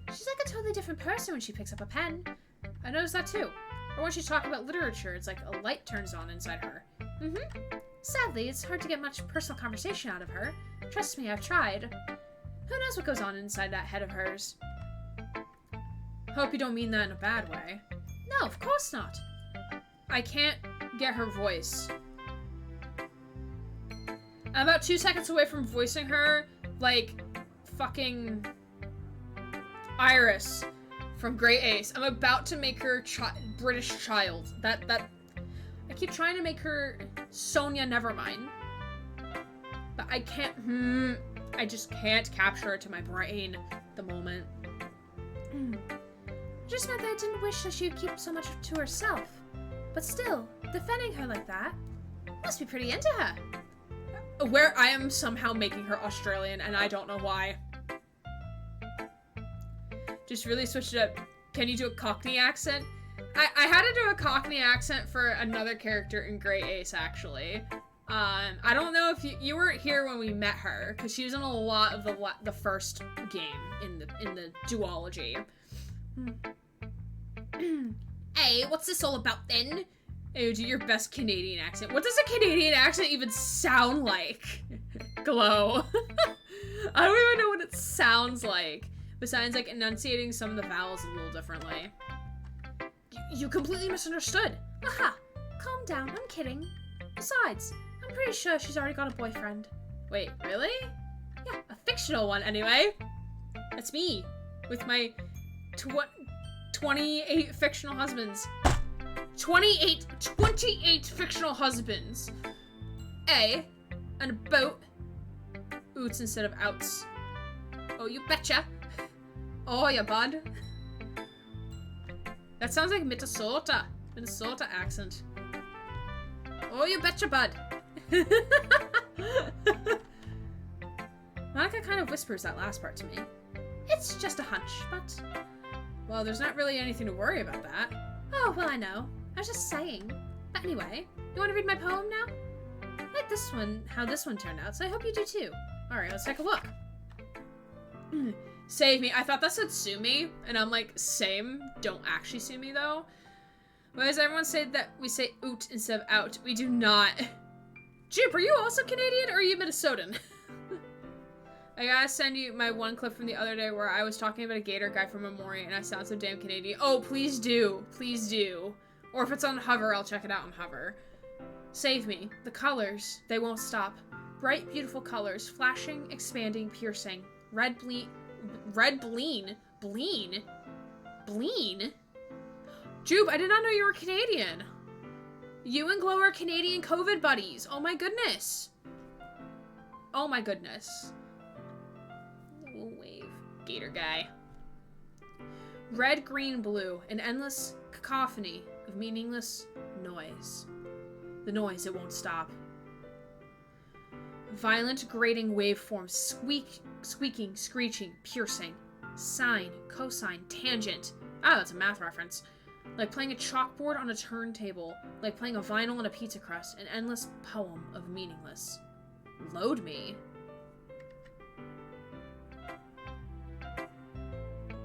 She's like a totally different person when she picks up a pen. I noticed that too. Or when she's talking about literature, it's like a light turns on inside her. Sadly, it's hard to get much personal conversation out of her. Trust me, I've tried. Who knows what goes on inside that head of hers? Hope you don't mean that in a bad way. No, of course not. I can't get her voice. I'm about 2 seconds away from voicing her like fucking Iris from Great Ace. I'm about to make her British child. I keep trying to make her Sonia Nevermind. But I can't, I just can't capture it to my brain at the moment. Just meant that I didn't wish that she'd keep so much to herself. But still, defending her like that must be pretty into her. Where I am somehow making her Australian, and I don't know why. Just really switch it up. Can you do a Cockney accent? I had to do a Cockney accent for another character in Great Ace, actually. I don't know if you weren't here when we met her, because she was in a lot of the first game in the duology. Hey, what's this all about then? Hey, do your best Canadian accent. What does a Canadian accent even sound like? Glow. I don't even know what it sounds like, besides like enunciating some of the vowels a little differently. You completely misunderstood. Aha! Calm down, I'm kidding. Besides, I'm pretty sure she's already got a boyfriend. Wait, really? Yeah, a fictional one anyway. That's me, with my 28 fictional husbands. 28 fictional husbands. A, and a boat. Oots instead of outs. Oh, you betcha. Oh, yeah, bud. That sounds like Minnesota accent. Oh, you betcha, bud. Monica kind of whispers that last part to me. It's just a hunch, but... Well, there's not really anything to worry about that. Oh, well, I know. I was just saying. But anyway, you want to read my poem now? I like this one, how this one turned out, so I hope you do too. Alright, let's take a look. Save me. I thought that said sue me, and I'm like, same. Don't actually sue me, though. Why does everyone say that we say oot instead of out? We do not. Jupe, are you also Canadian, or are you Minnesotan? I gotta send you my one clip from the other day where I was talking about a gator guy from Amori and I sound so damn Canadian. Oh, please do. Please do. Or if it's on Hover, I'll check it out on Hover. Save me. The colors, they won't stop. Bright, beautiful colors. Flashing, expanding, piercing. Red bleen. Bleen? Jube, I did not know you were Canadian. You and Glow are Canadian COVID buddies. Oh my goodness. Oh my goodness. Little wave. Gator guy. Red, green, blue. An endless cacophony of meaningless noise. The noise, it won't stop. Violent, grating waveforms. Squeaking, screeching, piercing. Sine, cosine, tangent. Ah, that's a math reference. Like playing a chalkboard on a turntable. Like playing a vinyl on a pizza crust. An endless poem of meaningless. Load me.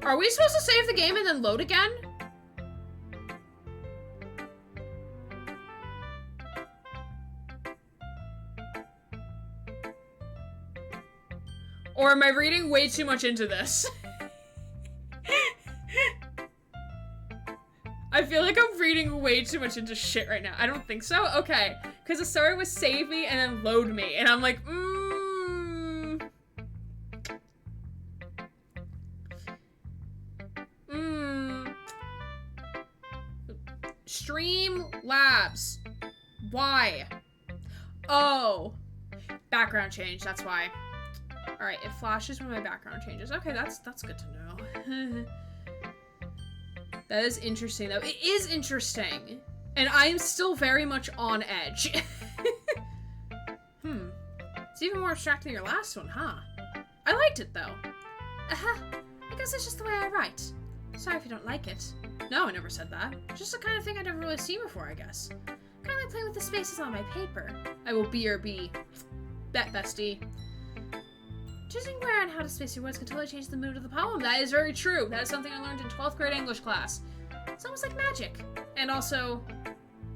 Are we supposed to save the game and then load again? Or am I reading way too much into this? I feel like I'm reading way too much into shit right now. I don't think so. Okay. Because the story was save me and then load me. And I'm like, Stream Labs. Why? Oh. Background change. That's why. Alright, it flashes when my background changes. Okay, that's good to know. That is interesting, though. It is interesting. And I'm still very much on edge. It's even more abstract than your last one, huh? I liked it, though. I guess it's just the way I write. Sorry if you don't like it. No, I never said that. Just the kind of thing I'd never really seen before, I guess. Kind of like playing with the spaces on my paper. I will BRB. Bet, bestie. Choosing where and how to space your words can totally change the mood of the poem. That is very true. That is something I learned in 12th grade English class. It's almost like magic. And also,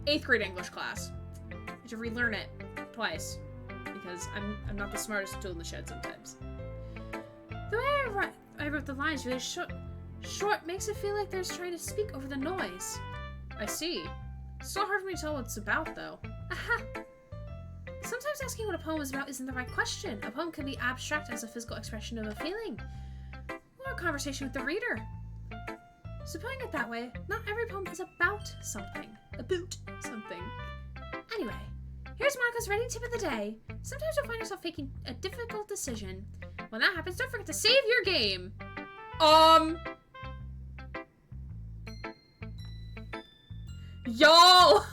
8th grade English class. I had to relearn it twice. Because I'm not the smartest tool in the shed sometimes. The way I wrote the lines really short makes it feel like there's trying to speak over the noise. I see. It's still hard for me to tell what it's about, though. Aha! Sometimes asking what a poem is about isn't the right question. A poem can be abstract as a physical expression of a feeling, or a conversation with the reader. So putting it that way, not every poem is about something. Anyway, here's Monica's writing tip of the day. Sometimes you'll find yourself making a difficult decision. When that happens, don't forget to save your game. Y'all!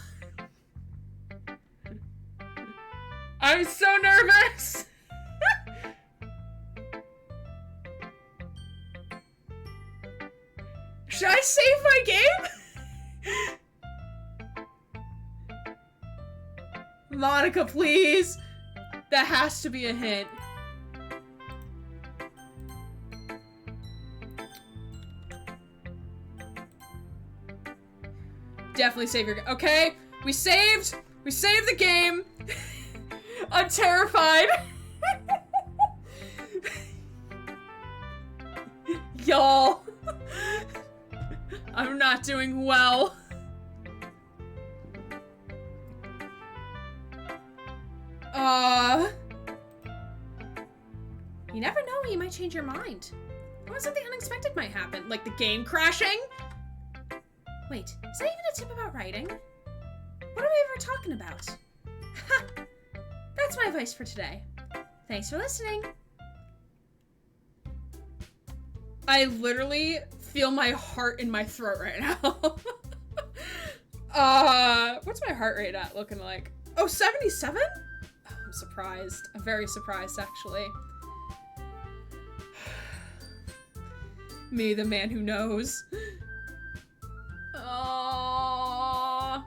I'm so nervous! Should I save my game? Monica, please! That has to be a hint. Definitely save your game. Okay, we saved the game. I'm terrified. Y'all. I'm not doing well. You never know when you might change your mind. Or something unexpected might happen, like the game crashing. Wait, is that even a tip about writing? What are we ever talking about? Ha! That's my advice for today. Thanks for listening. I literally feel my heart in my throat right now. What's my heart rate at looking like? Oh, 77? Oh, I'm surprised. I'm very surprised, actually. Me, the man who knows. Aww.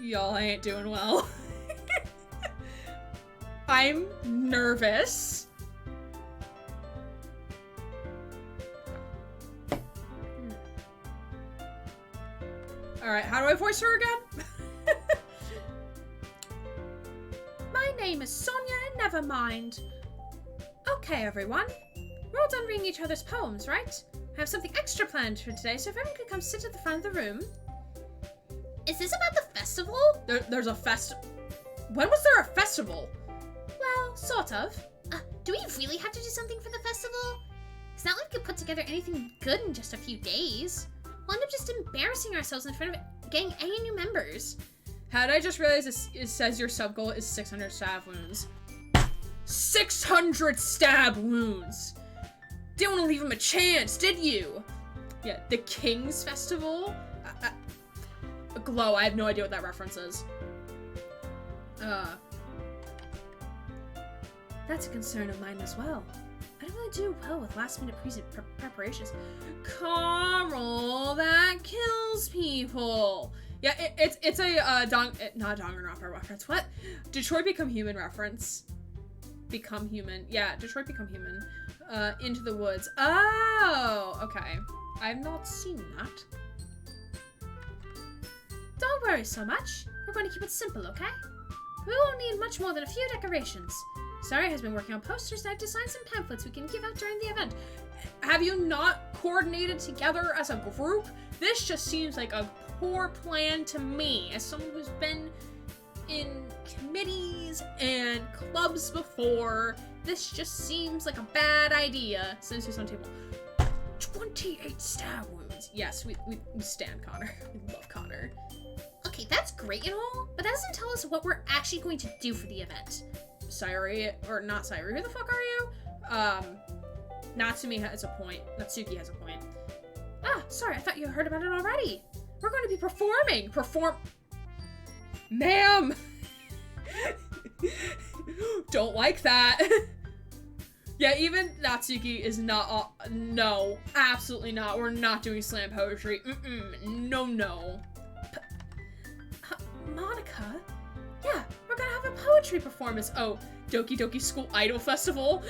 Y'all, I ain't doing well. I'm nervous. Alright, how do I voice her again? My name is Sonia never mind. Okay, everyone. We're all done reading each other's poems, right? I have something extra planned for today, so if everyone could come sit at the front of the room. Is this about the festival? There's a When was there a festival? Well, sort of. Do we really have to do something for the festival? It's not like we could put together anything good in just a few days. We'll end up just embarrassing ourselves in front of getting any new members. How did I just realize it says your sub goal is 600 stab wounds? 600 stab wounds! Didn't want to leave him a chance, did you? Yeah, the King's Festival? Glow, I have no idea what that reference is. That's a concern of mine as well. I don't really do well with last-minute preparations. Carl, that kills people. Yeah, it's a not Danganronpa reference. What? Detroit Become Human reference. Become Human. Yeah, Detroit Become Human. Into the Woods. Oh, okay. I've not seen that. Don't worry so much. We're going to keep it simple, okay? We won't need much more than a few decorations. Sari has been working on posters and I've designed some pamphlets we can give out during the event. Have you not coordinated together as a group? This just seems like a poor plan to me, as someone who's been in committees and clubs before. This just seems like a bad idea. Since it's on the table. 28 stab wounds. Yes, we stand Connor. We love Connor. Okay, that's great and all, but that doesn't tell us what we're actually going to do for the event. Sairi, or not Sairi, who the fuck are you? Natsumi has a point. Natsuki has a point. Ah, sorry, I thought you heard about it already. We're going to be performing. Ma'am! Don't like that. Yeah, even Natsuki is not, no, absolutely not. We're not doing slam poetry. No. Monica? Yeah, we're gonna have a poetry performance. Oh, Doki Doki School Idol Festival.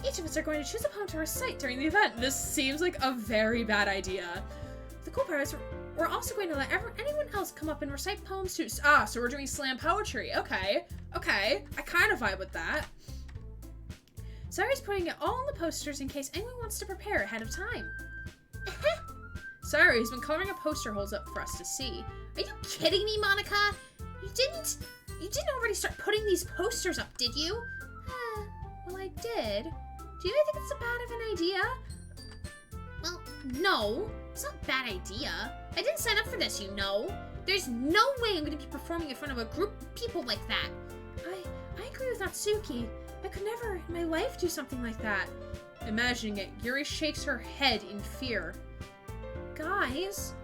Each of us are going to choose a poem to recite during the event. This seems like a very bad idea. The cool part is we're also going to let anyone else come up and recite poems too. So we're doing slam poetry. Okay, I kind of vibe with that. Sari's putting it all on the posters in case anyone wants to prepare ahead of time. Sari's been coloring a poster holes up for us to see. Are you kidding me, Monica? You didn't already start putting these posters up, did you? Well, I did. Do you think it's a bad of an idea? Well, no. It's not a bad idea. I didn't sign up for this, you know. There's no way I'm going to be performing in front of a group of people like that. I agree with Natsuki. I could never in my life do something like that. Imagining it, Yuri shakes her head in fear. Guys?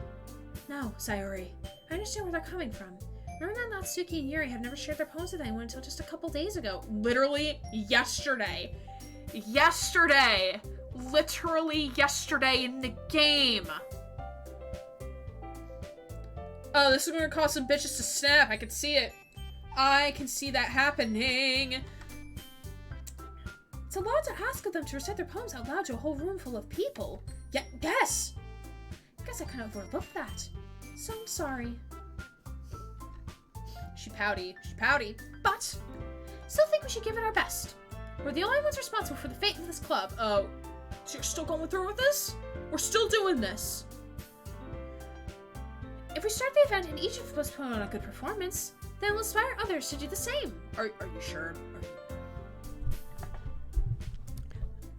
No, Sayori. I understand where they're coming from. Remember that Natsuki and Yuri have never shared their poems with anyone until just a couple days ago. Literally yesterday. Literally yesterday in the game. Oh, this is gonna cause some bitches to snap. I can see it. I can see that happening. It's a lot to ask of them to recite their poems out loud to a whole room full of people. Yes! I guess I kind of overlooked that. So I'm sorry. She pouty, but still think we should give it our best. We're the only ones responsible for the fate of this club. Oh, so you're still going through with this? We're still doing this. If we start the event and each of us put on a good performance, then we'll inspire others to do the same. Are you sure?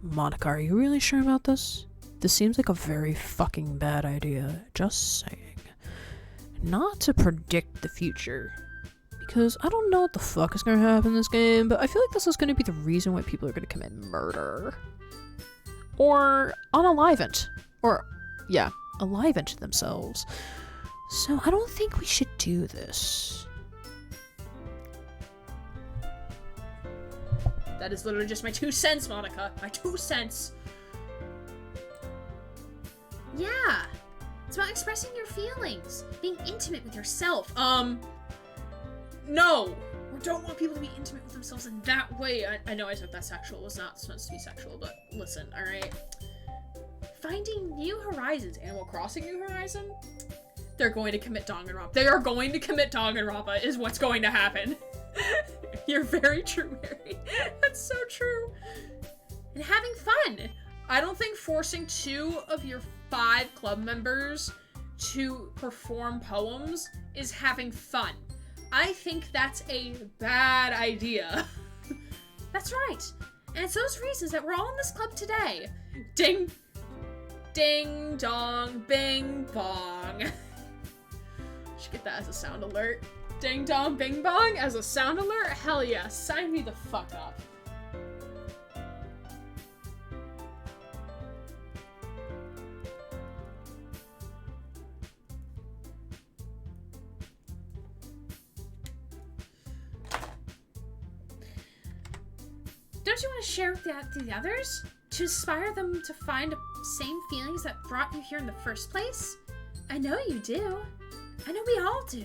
Monica, are you really sure about this? This seems like a very fucking bad idea. Just saying. Not to predict the future, because I don't know what the fuck is gonna happen in this game, but I feel like this is gonna be the reason why people are gonna commit murder. Or unalivant. Or, yeah, alivant themselves. So I don't think we should do this. That is literally just my 2 cents, Monica. My 2 cents. Yeah. It's about expressing your feelings. Being intimate with yourself. No! We don't want people to be intimate with themselves in that way. I know I took that sexual. It was not supposed to be sexual, but listen, alright? Finding new horizons. Animal Crossing New Horizon? They're going to commit Danganronpa. They are going to commit Danganronpa is what's going to happen. You're very true, Mary. That's so true. And having fun. I don't think forcing 2 of your 5 club members to perform poems is having fun. I think that's a bad idea. That's right. And it's those reasons that we're all in this club today. Ding. Ding, dong, bing, bong. Should get that as a sound alert. Ding, dong, bing, bong as a sound alert? Hell yeah. Sign me the fuck up. Don't you want to share with the others? To inspire them to find the same feelings that brought you here in the first place? I know you do. I know we all do.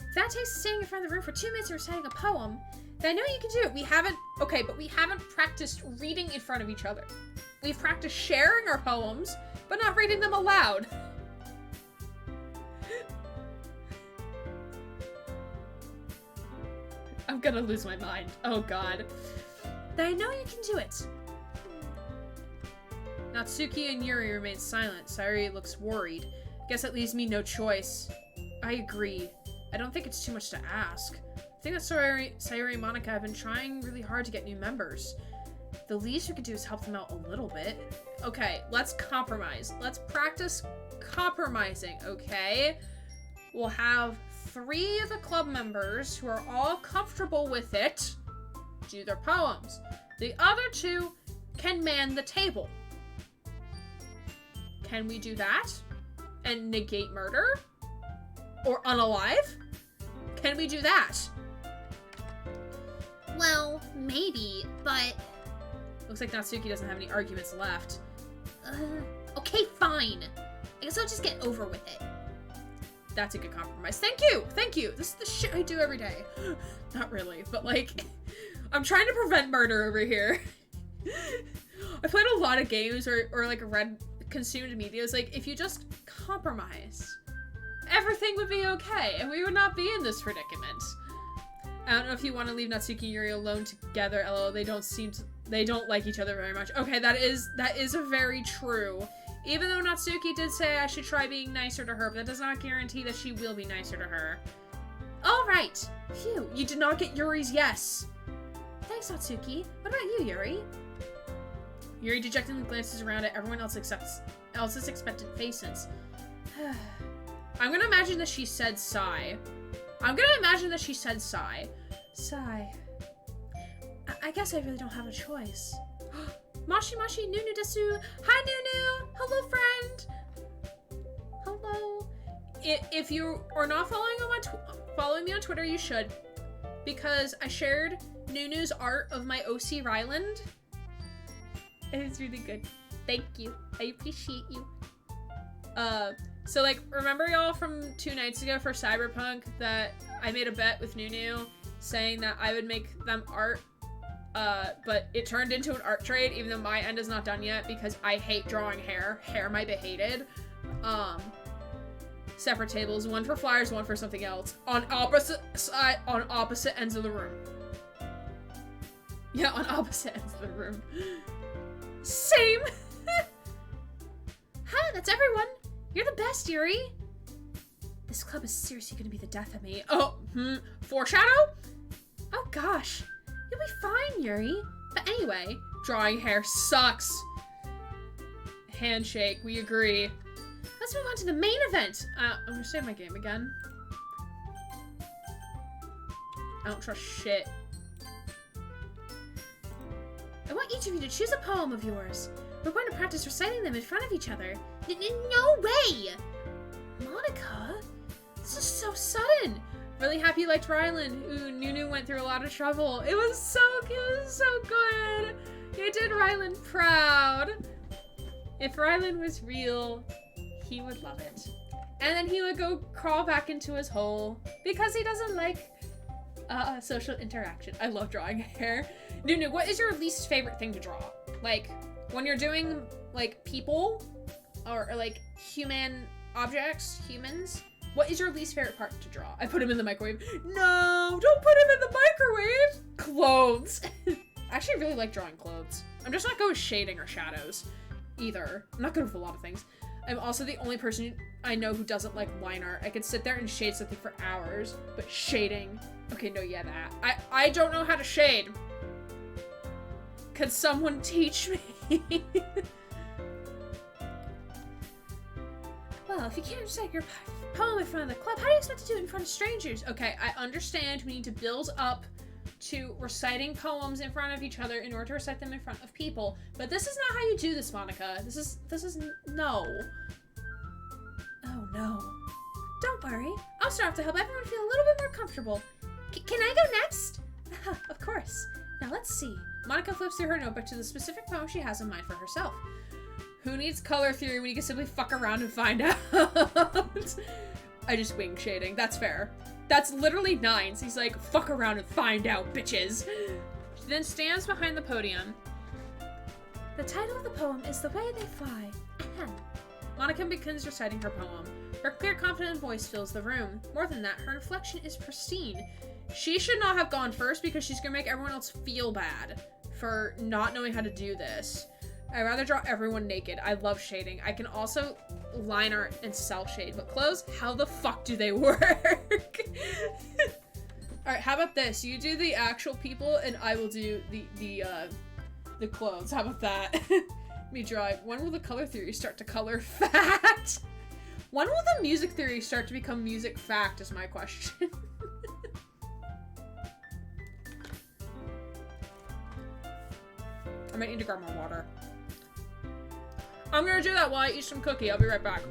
If that takes staying in front of the room for 2 minutes and reciting a poem, then I know you can do it. We haven't practiced reading in front of each other. We've practiced sharing our poems, but not reading them aloud. I'm gonna lose my mind. Oh god. Then I know you can do it. Natsuki and Yuri remain silent. Sayuri looks worried. Guess that leaves me no choice. I agree. I don't think it's too much to ask. I think that Sayuri and Monica have been trying really hard to get new members. The least we could do is help them out a little bit. Okay, let's compromise. Let's practice compromising, okay? We'll have 3 of the club members who are all comfortable with it do their poems. The other 2 can man the table. Can we do that? And negate murder? Or unalive? Can we do that? Well, maybe, but... Looks like Natsuki doesn't have any arguments left. Okay, fine. I guess I'll just get over with it. That's a good compromise. Thank you! Thank you! This is the shit I do every day. Not really, but like... I'm trying to prevent murder over here. I played a lot of games or like consumed media. It's like, if you just compromise, everything would be okay and we would not be in this predicament. I don't know if you want to leave Natsuki and Yuri alone together, LOL. They don't like each other very much. Okay, that is very true. Even though Natsuki did say I should try being nicer to her, but that does not guarantee that she will be nicer to her. All right. Phew, you did not get Yuri's yes. Thanks, Natsuki. What about you, Yuri? Yuri dejectedly glances around at everyone else's expectant faces. I'm gonna imagine that she said sigh. Sigh. I guess I really don't have a choice. Mashi Mashi Nunu Desu. Hi Nunu. Hello friend. Hello. If you are not following me on Twitter, you should, because I shared Nunu's art of my OC Ryland. It's really good. Thank you. I appreciate you. So like, remember y'all from 2 nights ago for Cyberpunk that I made a bet with Nunu saying that I would make them art, but it turned into an art trade even though my end is not done yet because I hate drawing hair. Hair might be hated. Separate tables, one for flyers, one for something else. On opposite ends of the room. Yeah, on opposite ends of the room. Same! Hi, that's everyone! You're the best, Yuri! This club is seriously gonna be the death of me. Oh, foreshadow? Oh gosh. You'll be fine, Yuri. But anyway... Drawing hair sucks. Handshake, we agree. Let's move on to the main event! I'm gonna save my game again. I don't trust shit. I want each of you to choose a poem of yours. We're going to practice reciting them in front of each other. No way! Monica? This is so sudden. Really happy you liked Ryland. Ooh, Nunu went through a lot of trouble. It was so good. You did Ryland proud. If Ryland was real, he would love it. And then he would go crawl back into his hole because he doesn't like social interaction. I love drawing hair. Nunu, what is your least favorite thing to draw? Like, when you're doing, like, people or like human objects, humans, What is your least favorite part to draw? I put him in the microwave. No, don't put him in the microwave. Clothes. I actually really like drawing clothes. I'm just not good with shading or shadows either. I'm not good with a lot of things. I'm also the only person I know who doesn't like line art. I could sit there and shade something for hours, but shading. Okay, no, yeah, that. I don't know how to shade. Could someone teach me? Well, if you can't recite your poem in front of the club, how do you expect to do it in front of strangers? Okay, I understand we need to build up to reciting poems in front of each other in order to recite them in front of people, but this is not how you do this, Monica. This is no. Oh no. Don't worry. I'll start off to help everyone feel a little bit more comfortable. Can I go next? Of course. Now let's see. Monica flips through her notebook to the specific poem she has in mind for herself. Who needs color theory when you can simply fuck around and find out? I just wing shading. That's fair. That's literally Nines. He's like, fuck around and find out, bitches. She then stands behind the podium. The title of the poem is The Way They Fly. Monica begins reciting her poem. Her clear, confident voice fills the room. More than that, her inflection is pristine. She should not have gone first because she's gonna make everyone else feel bad for not knowing how to do this. I'd rather draw everyone naked. I love shading. I can also line art and cell shade, but clothes, how the fuck do they work? Alright, how about this? You do the actual people and I will do the clothes. How about that? Me draw. When will the color theory start to color fact? When will the music theory start to become music fact is my question. I might need to grab more water. I'm gonna do that while I eat some cookie. I'll be right back.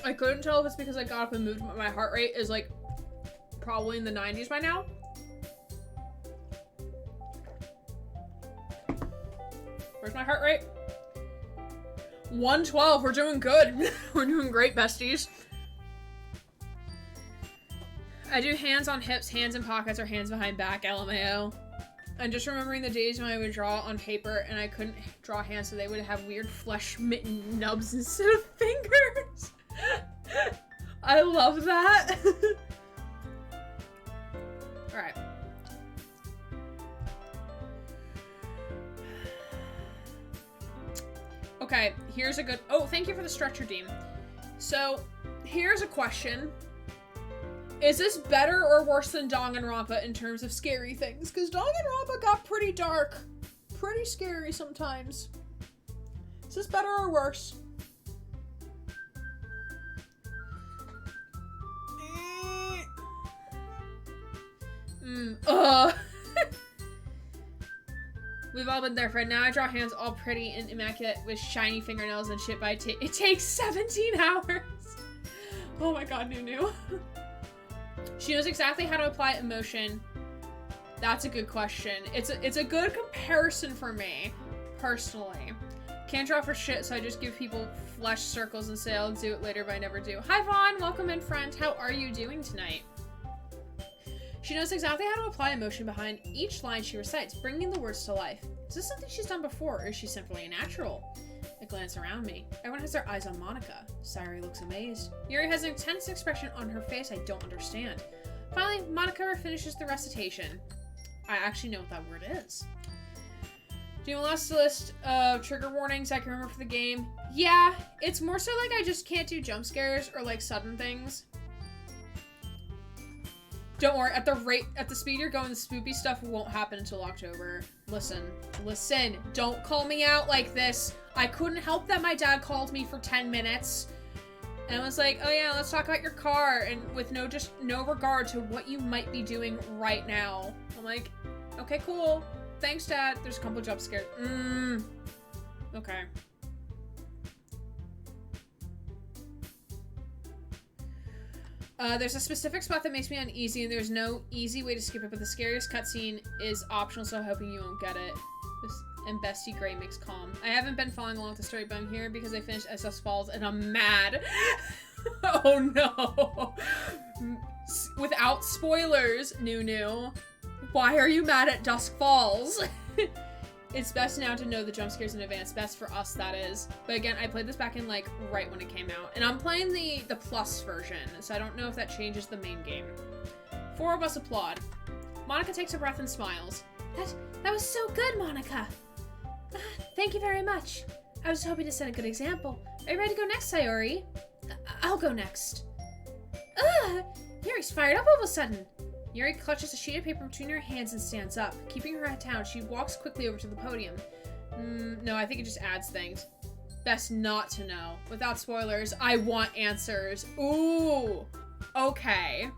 I couldn't tell if it's because I got up and moved, but my heart rate is like probably in the 90s by now. Where's my heart rate? 112. We're doing good. We're doing great, besties. I do hands on hips, hands in pockets, or hands behind back, LMAO. I'm just remembering the days when I would draw on paper and I couldn't draw hands, so they would have weird flesh mitten nubs instead of fingers. I love that. Alright. Okay, here's a good... Oh, thank you for the stretcher, Dean. So, here's a question. Is this better or worse than Danganronpa in terms of scary things? Because Danganronpa got pretty dark. Pretty scary sometimes. Is this better or worse? We've all been there, Fred. Now I draw hands all pretty and immaculate with shiny fingernails and shit, but it takes 17 hours. Oh my god, Nunu. She knows exactly how to apply emotion. That's a good question. It's a good comparison for me, personally. Can't draw for shit, so I just give people flesh circles and say I'll do it later, but I never do. Hi, Vaughn. Welcome in, friend. How are you doing tonight? She knows exactly how to apply emotion behind each line she recites, bringing the words to life. Is this something she's done before, or is she simply a natural? I glance around me. Everyone has their eyes on Monica. Sayuri looks amazed. Yuri has an intense expression on her face I don't understand. Finally, Monica finishes the recitation. I actually know what that word is. Do you want to list of trigger warnings I can remember for the game? Yeah, it's more so like I just can't do jump scares or like sudden things. Don't worry, at the speed you're going, the spoopy stuff won't happen until October. Listen, don't call me out like this. I couldn't help that my dad called me for 10 minutes. And was like, oh yeah, let's talk about your car, and with no regard to what you might be doing right now. I'm like, okay, cool. Thanks, Dad. There's a couple jump scares. Okay. There's a specific spot that makes me uneasy, and there's no easy way to skip it, but the scariest cutscene is optional, so I'm hoping you won't get it. And Bestie Gray makes calm. I haven't been following along with the story, but I'm here because I finished SS Falls, and I'm mad. Oh no. Without spoilers, Nunu. Why are you mad at Dusk Falls? It's best now to know the jump scares in advance. Best for us, that is. But again, I played this back in, like, right when it came out. And I'm playing the plus version, so I don't know if that changes the main game. 4 of us applaud. Monica takes a breath and smiles. That was so good, Monica. Thank you very much. I was hoping to set a good example. Are you ready to go next, Sayori? I'll go next. Yuri's fired up all of a sudden. Yuri clutches a sheet of paper between her hands and stands up. Keeping her head down, she walks quickly over to the podium. No, I think it just adds things. Best not to know. Without spoilers, I want answers. Ooh. Okay.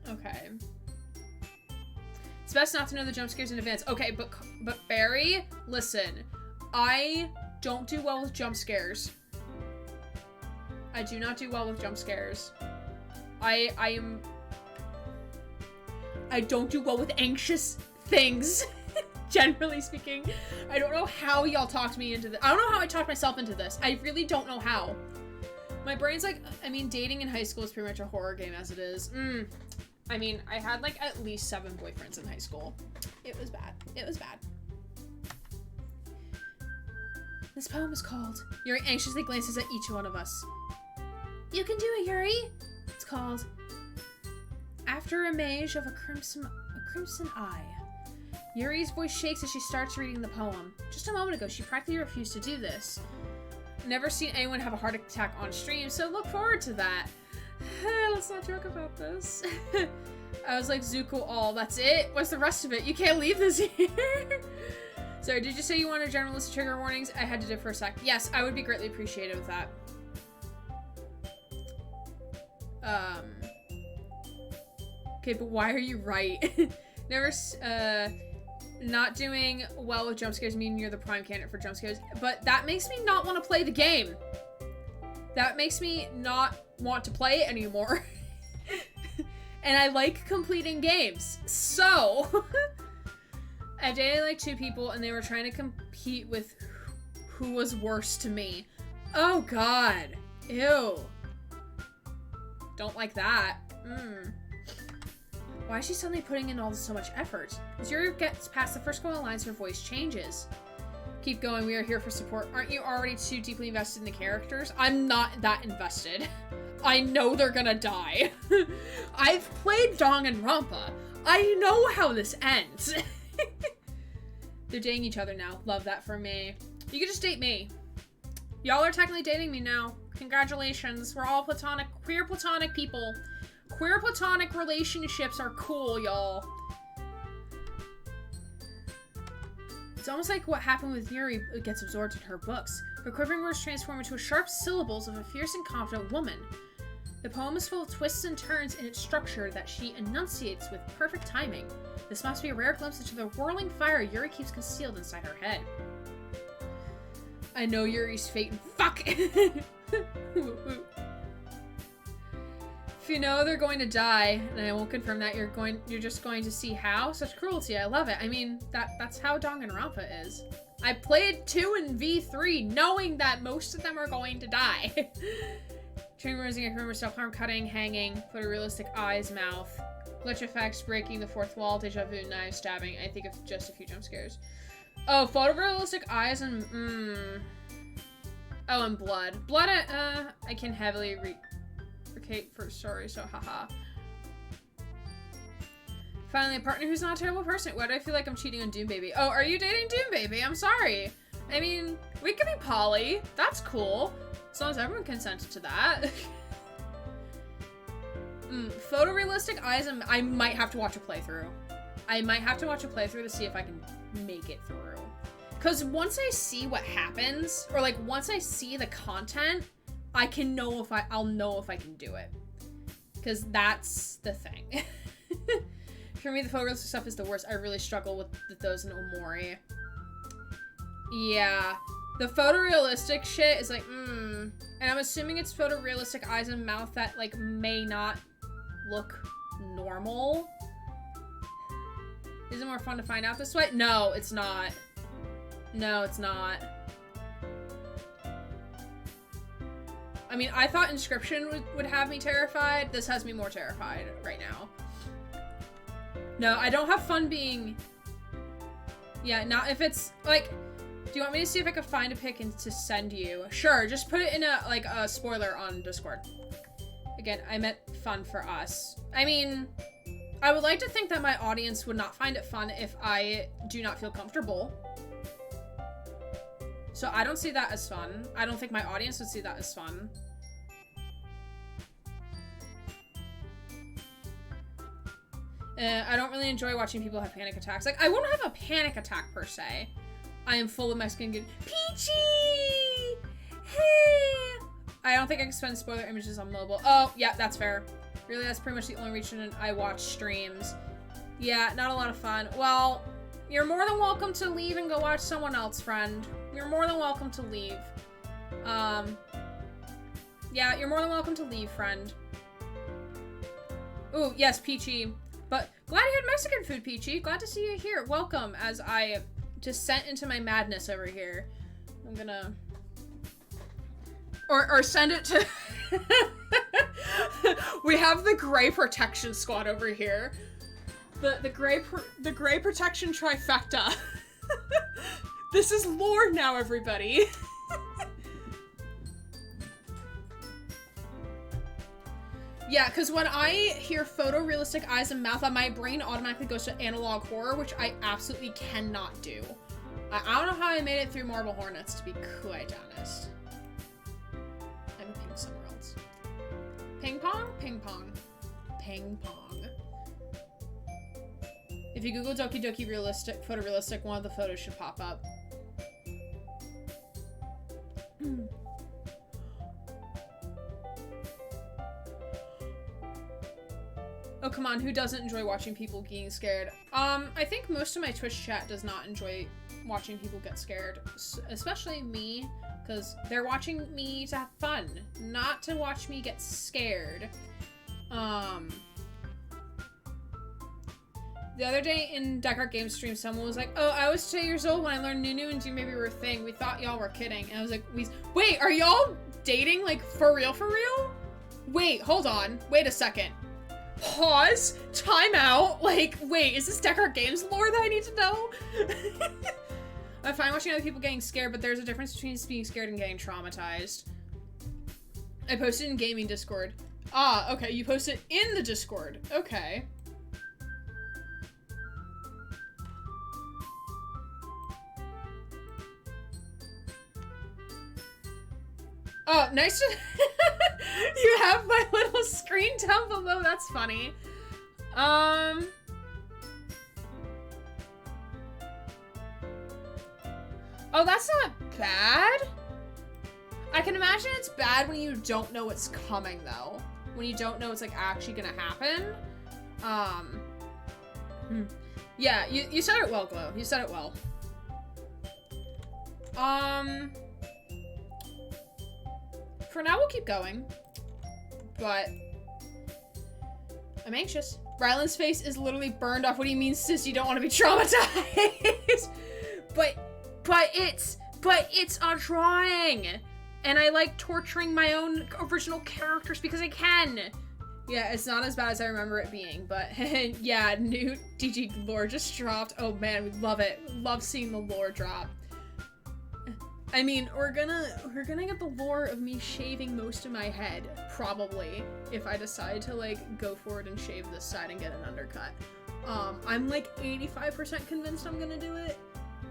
Okay. It's best not to know the jump scares in advance. Okay, but Barry, listen. I don't do well with jump scares. I do not do well with jump scares. I don't do well with anxious things, generally speaking. I don't know how y'all talked me into this. I don't know how I talked myself into this. I really don't know how. My brain's like, I mean, dating in high school is pretty much a horror game as it is. I mean, I had like at least 7 boyfriends in high school. It was bad. It was bad. This poem is called... Yuri anxiously glances at each one of us. You can do it, Yuri. It's called... After a Mage of a Crimson Eye. Yuri's voice shakes as she starts reading the poem. Just a moment ago, she practically refused to do this. Never seen anyone have a heart attack on stream, so look forward to that. Let's not joke about this. I was like, Zuko, all, that's it? What's the rest of it? You can't leave this here. Sorry, did you say you wanted a general list of trigger warnings? I had to do it for a sec. Yes, I would be greatly appreciative of that. Okay, but why are you right? Not doing well with jump scares mean you're the prime candidate for jump scares, but that makes me not want to play the game. That makes me not want to play it anymore. And I like completing games. So, I dated like 2 people and they were trying to compete with who was worse to me. Oh god. Ew. Don't like that. Why is she suddenly putting in so much effort? As Yuri gets past the first couple of lines, her voice changes. Keep going, we are here for support. Aren't you already too deeply invested in the characters? I'm not that invested. I know they're gonna die. I've played Danganronpa. I know how this ends. They're dating each other now. Love that for me. You can just date me. Y'all are technically dating me now. Congratulations. We're all platonic, queer platonic people. Queer platonic relationships are cool, y'all. It's almost like what happened with Yuri gets absorbed in her books. Her quivering words transform into sharp syllables of a fierce and confident woman. The poem is full of twists and turns in its structure that she enunciates with perfect timing. This must be a rare glimpse into the whirling fire Yuri keeps concealed inside her head. I know Yuri's fate and fuck! If you know they're going to die, and I won't confirm that, you're just going to see how? Such cruelty, I love it. I mean, that's how Danganronpa is. I played 2 and V3 knowing that most of them are going to die. Training using a rumor, self-harm, cutting, hanging, photorealistic eyes, mouth, glitch effects, breaking the 4th wall, deja vu, knife, stabbing. I think of just a few jump scares. Oh, photorealistic eyes and, Oh, and blood. Blood, I can heavily for story, so haha. Finally, a partner who's not a terrible person. Why do I feel like I'm cheating on Doom Baby? Oh, are you dating Doom Baby? I'm sorry. I mean, we could be poly. That's cool. As long as everyone consented to that. Photorealistic eyes, and I might have to watch a playthrough. I might have to watch a playthrough to see if I can make it through. Because once I see what happens, or like once I see the content, I can know if I'll know if I can do it. Because that's the thing. For me, the photorealistic stuff is the worst. I really struggle with those in Omori. Yeah. The photorealistic shit is like, And I'm assuming it's photorealistic eyes and mouth that, like, may not look normal. Is it more fun to find out this way? No, it's not. No, it's not. I mean, I thought Inscription would have me terrified. This has me more terrified right now. No, I don't have fun being... Yeah, not if it's, like... Do you want me to see if I can find a pic and to send you? Sure, just put it in a spoiler on Discord. Again, I meant fun for us. I mean, I would like to think that my audience would not find it fun if I do not feel comfortable. So I don't see that as fun. I don't think my audience would see that as fun. I don't really enjoy watching people have panic attacks. Like, I won't have a panic attack per se. I am full of Mexican good. Peachy! Hey! I don't think I can spend spoiler images on mobile. Oh, yeah, that's fair. Really, that's pretty much the only reason I watch streams. Yeah, not a lot of fun. Well, you're more than welcome to leave and go watch someone else, friend. You're more than welcome to leave. Yeah, you're more than welcome to leave, friend. Ooh, yes, Peachy. But glad you had Mexican food, Peachy. Glad to see you here. Welcome as I descent into my madness over here. I'm gonna... Or send it to... We have the gray protection squad over here. The gray protection trifecta. This is lore now, everybody. Yeah, because when I hear photorealistic eyes and mouth, my brain automatically goes to analog horror, which I absolutely cannot do. I don't know how I made it through Marble Hornets, to be quite honest. I'm a ping somewhere else. Ping pong? Ping pong. Ping pong. If you Google Doki Doki realistic, photorealistic, one of the photos should pop up. Oh, come on, who doesn't enjoy watching people getting scared? I think most of my Twitch chat does not enjoy watching people get scared. Especially me, because they're watching me to have fun, not to watch me get scared. The other day in Deckard Games stream, someone was like, oh, I was 2 years old when I learned Nunu and you maybe were a thing. We thought y'all were kidding. And I was like, wait, are y'all dating, like, for real, for real? Wait, hold on. Wait a second. Pause. Time out. Like, wait, is this Deckard Games lore that I need to know? I'm fine watching other people getting scared, but there's a difference between being scared and getting traumatized. I posted in gaming Discord. Ah, okay, you posted in the Discord. Okay. Oh, nice to... You have my little screen down below. That's funny. Oh, that's not bad. I can imagine it's bad when you don't know what's coming, though. When you don't know it's, like, actually gonna happen. Yeah, you said it well, Glow. You said it well. For now, we'll keep going. But I'm anxious. Ryland's face is literally burned off. What do you mean, sis? You don't want to be traumatized? but it's a drawing. And I like torturing my own original characters because I can. Yeah, it's not as bad as I remember it being, but yeah, new DG lore just dropped. Oh man, we love it. Love seeing the lore drop. I mean, we're gonna get the lore of me shaving most of my head, probably, if I decide to, like, go forward and shave this side and get an undercut. I'm, like, 85% convinced I'm gonna do it.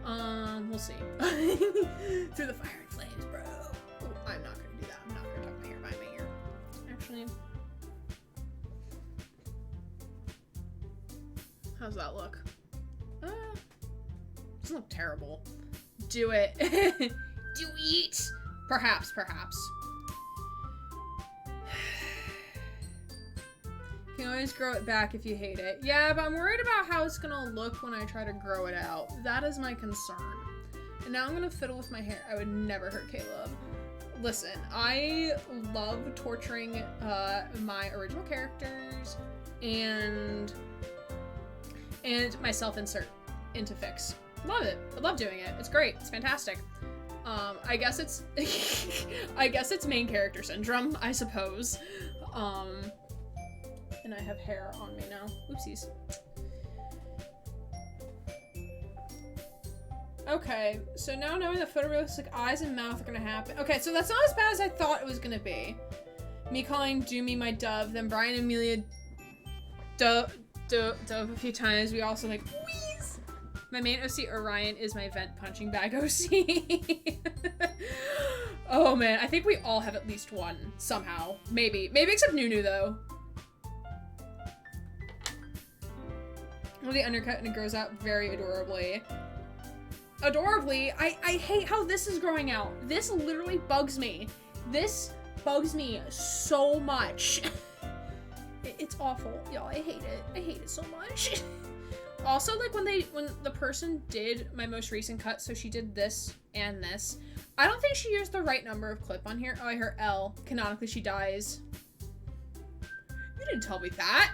We'll see. Through the fire and flames, bro. Ooh, I'm not gonna do that. I'm not gonna tuck my hair behind my ear. Actually, How's that look? Doesn't look terrible. Do it. Do it. Perhaps. You can always grow it back if you hate it. Yeah, but I'm worried about how it's gonna look when I try to grow it out. That is my concern. And now I'm gonna fiddle with my hair. I would never hurt Caleb. Listen, I love torturing my original characters and my self-insert into fics. Love it. I love doing it. It's great. It's fantastic. I guess it's main character syndrome, I suppose. And I have hair on me now. Oopsies. Okay, so now knowing that photorealistic eyes and mouth are gonna happen. Okay, so that's not as bad as I thought it was gonna be. Me calling Doomy my dove, then Brian and Amelia dove a few times. We also like wheeze. My main OC Orion is my vent punching bag OC. Oh man, I think we all have at least one somehow. Maybe except Nunu though. Well, the undercut and it grows out very adorably. I hate how this is growing out. This literally bugs me. This bugs me so much. It's awful, y'all. I hate it. I hate it so much. Also, like when the person did my most recent cut, so she did this and this. I don't think she used the right number of clip on here. Oh, I heard L. Canonically, she dies. You didn't tell me that.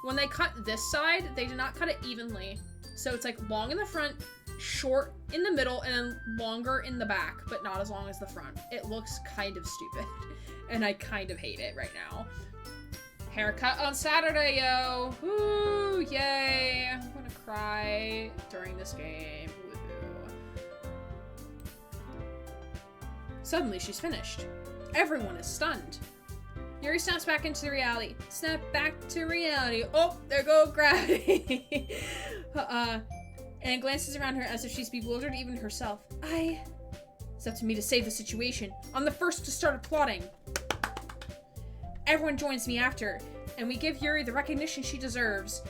When they cut this side, they did not cut it evenly. So it's like long in the front, short in the middle, and then longer in the back, but not as long as the front. It looks kind of stupid, and I kind of hate it right now. Haircut on Saturday, yo! Woo! Yay! I'm gonna cry during this game. Woohoo. Suddenly, she's finished. Everyone is stunned. Yuri snaps back into reality. Snap back to reality. Oh, there go gravity. And glances around her as if she's bewildered even herself. It's up to me to save the situation. I'm the first to start applauding. Everyone joins me after, and we give Yuri the recognition she deserves.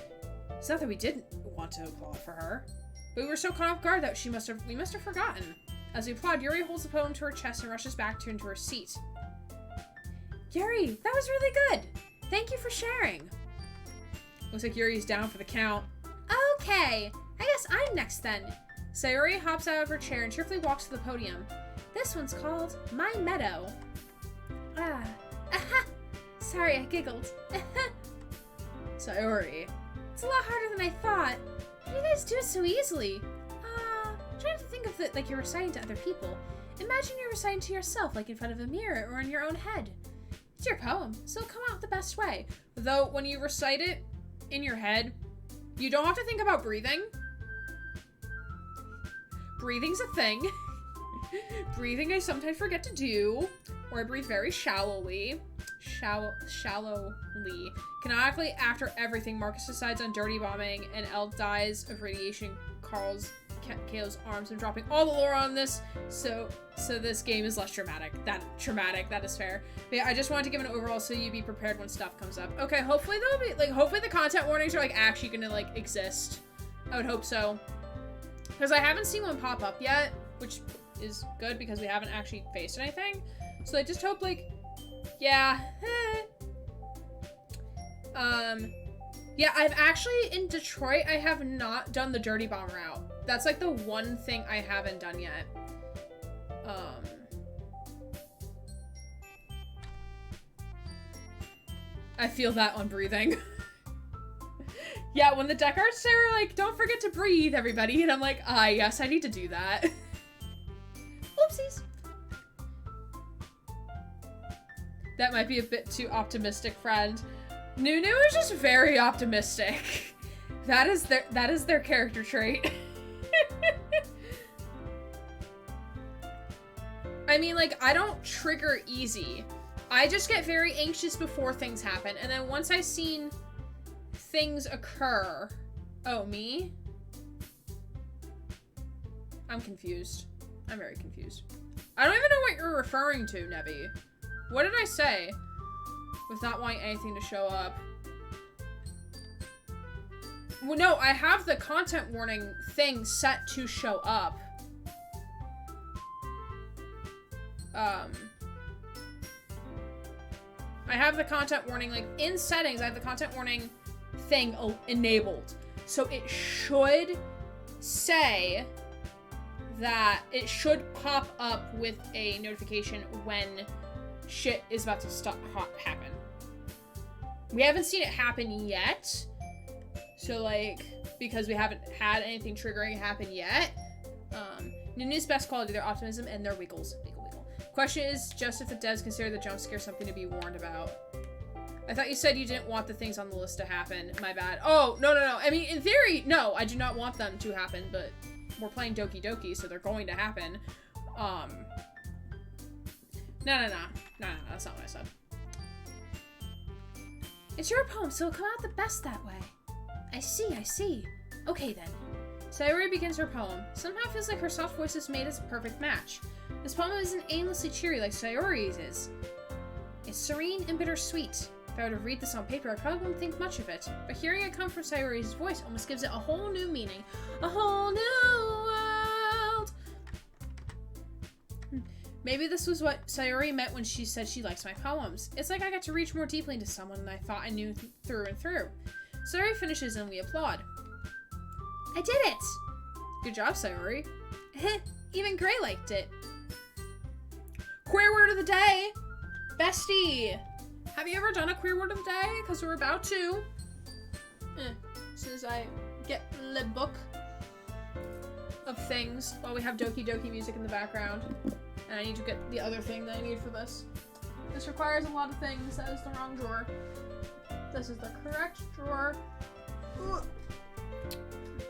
It's not that we didn't want to applaud for her, but we were so caught off guard that we must have forgotten. As we applaud, Yuri holds the poem to her chest and rushes back into her seat. Yuri, that was really good. Thank you for sharing. Looks like Yuri's down for the count. Okay, I guess I'm next then. Sayori hops out of her chair and cheerfully walks to the podium. This one's called My Meadow. Sorry, I giggled. Sayori. It's a lot harder than I thought. How do you guys do it so easily? Trying to think of it like you're reciting to other people. Imagine you're reciting to yourself, like in front of a mirror or in your own head. It's your poem, so it'll come out the best way. Though, when you recite it in your head, you don't have to think about breathing. Breathing's a thing. Breathing I sometimes forget to do, or I breathe very shallowly. Shallowly. Canonically, after everything, Marcus decides on dirty bombing, and Elle dies of radiation. Kale's arms and dropping all the lore on this, so this game is less dramatic. That is fair. But yeah, I just wanted to give an overall so you be prepared when stuff comes up. Okay, hopefully hopefully the content warnings are like actually gonna like exist. I would hope so. Because I haven't seen one pop up yet, which is good because we haven't actually faced anything. So I just hope like, yeah. Yeah, I've actually, in Detroit, I have not done the Dirty Bomb route. That's like the one thing I haven't done yet. I feel that on breathing. Yeah, when the deck arts are like, don't forget to breathe, everybody. And I'm like, yes, I need to do that. Oopsies. That might be a bit too optimistic, friend. Nunu is just very optimistic. That is their character trait. I mean, like, I don't trigger easy. I just get very anxious before things happen, and then once I've seen things occur... Oh, me? I'm confused. I'm very confused. I don't even know what you're referring to, Nebby. What did I say? With not wanting anything to show up. Well, no, I have the content warning thing set to show up. I have the content warning, like, in settings, I have the content warning thing enabled. So it should say that it should pop up with a notification when shit is about to happen. We haven't seen it happen yet. So, like, because we haven't had anything triggering happen yet. Nunu's best quality, their optimism and their wiggles. Wiggle. Question is just if the devs consider the jump scare something to be warned about. I thought you said you didn't want the things on the list to happen. My bad. Oh, no. I mean, in theory, no, I do not want them to happen, but we're playing Doki Doki, so they're going to happen. No, that's not what I said. It's your poem, so it'll come out the best that way. I see. Okay, then. Sayori begins her poem. Somehow feels like her soft voice is made as a perfect match. This poem isn't aimlessly cheery like Sayori's is. It's serene and bittersweet. If I were to read this on paper, I probably wouldn't think much of it. But hearing it come from Sayori's voice almost gives it a whole new meaning. A whole new world! Maybe this was what Sayori meant when she said she likes my poems. It's like I got to reach more deeply into someone than I thought I knew through and through. Sayori finishes and we applaud. I did it! Good job, Sayori. Even Gray liked it. Queer word of the day! Bestie! Have you ever done a queer word of the day? Because we're about to. As soon as I get the book of things while we have Doki Doki music in the background. And I need to get the other thing that I need for this. This requires a lot of things. That is the wrong drawer. This is the correct drawer. Ooh.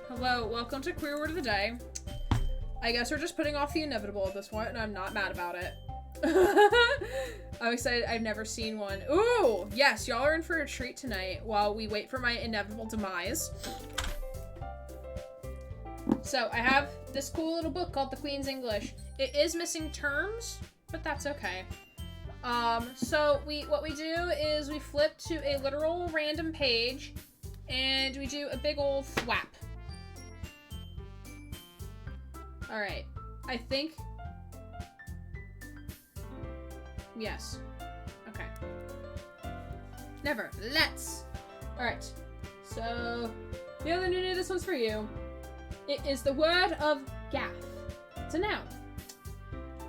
Hello, welcome to Queer Word of the Day. I guess we're just putting off the inevitable at this point, and I'm not mad about it. I'm excited. I've never seen one. Ooh, yes, y'all are in for a treat tonight while we wait for my inevitable demise. So, I have this cool little book called The Queen's English. It is missing terms, but that's okay. So what we do is we flip to a literal random page and we do a big old thwap. All right, I think, yes, okay. Never, let's. All right, so the other Nunu, this one's for you. It is the word of gaff. It's a noun.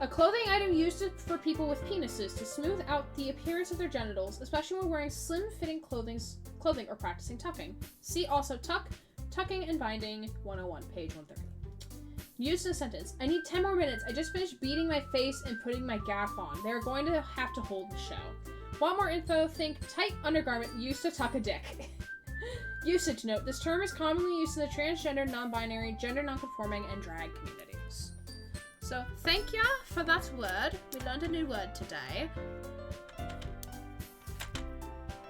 A clothing item used for people with penises to smooth out the appearance of their genitals, especially when wearing slim-fitting clothing or practicing tucking. See also tucking and binding 101, page 130. Used in a sentence. I need 10 more minutes. I just finished beating my face and putting my gaff on. They're going to have to hold the show. Want more info? Think tight undergarment used to tuck a dick. Usage note. This term is commonly used in the transgender, non-binary, gender non-conforming, and drag communities. So, thank ya for that word. We learned a new word today. It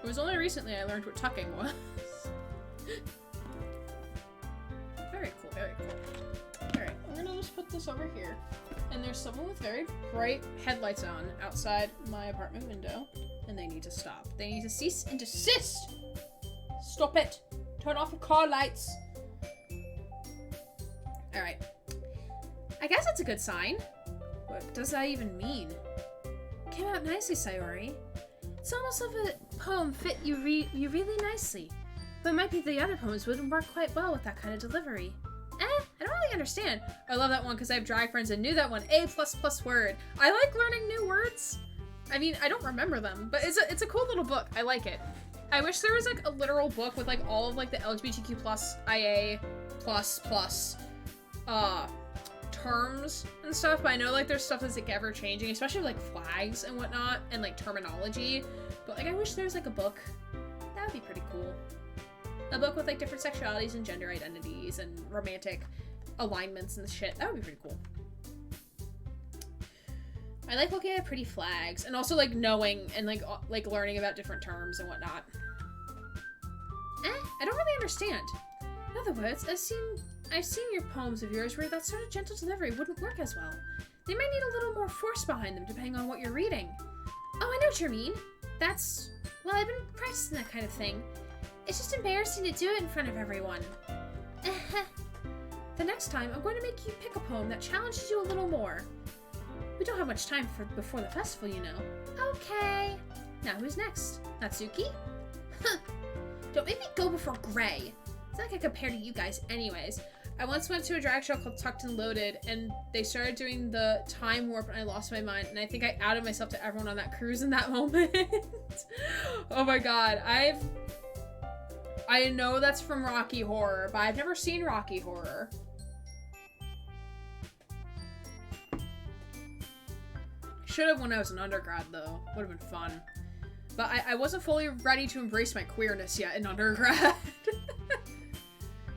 was only recently I learned what tucking was. Very cool, very cool. Alright, we're gonna just put this over here. And there's someone with very bright headlights on outside my apartment window. And they need to stop. They need to cease and desist! Stop it! Turn off the car lights! Alright. I guess that's a good sign. What does that even mean? Came out nicely, Sayori. It's almost like a poem fit you really nicely. But it might be the other poems wouldn't work quite well with that kind of delivery. I don't really understand. I love that one because I have drag friends and knew that one. A++ word. I like learning new words. I mean, I don't remember them, but it's a cool little book. I like it. I wish there was like a literal book with like all of like the LGBTQ plus IA plus terms and stuff, but I know like there's stuff that's like ever changing, especially with, like flags and whatnot and like terminology. But like I wish there was like a book. That would be pretty cool. A book with like different sexualities and gender identities and romantic alignments and shit. That would be pretty cool. I like looking at pretty flags and also like knowing and like learning about different terms and whatnot. I don't really understand. In other words, I've seen your poems of yours where that sort of gentle delivery wouldn't work as well. They might need a little more force behind them depending on what you're reading. Oh, I know what you mean. Well, I've been practicing that kind of thing. It's just embarrassing to do it in front of everyone. The next time, I'm going to make you pick a poem that challenges you a little more. We don't have much time before the festival, you know. Okay. Now who's next? Natsuki? Don't make me go before Gray. It's not like I compare to you guys anyways. I once went to a drag show called Tucked and Loaded, and they started doing the time warp, and I lost my mind, and I think I outed myself to everyone on that cruise in that moment. Oh my god, I know that's from Rocky Horror, but I've never seen Rocky Horror. Should have when I was an undergrad, though. Would have been fun. But I wasn't fully ready to embrace my queerness yet in undergrad.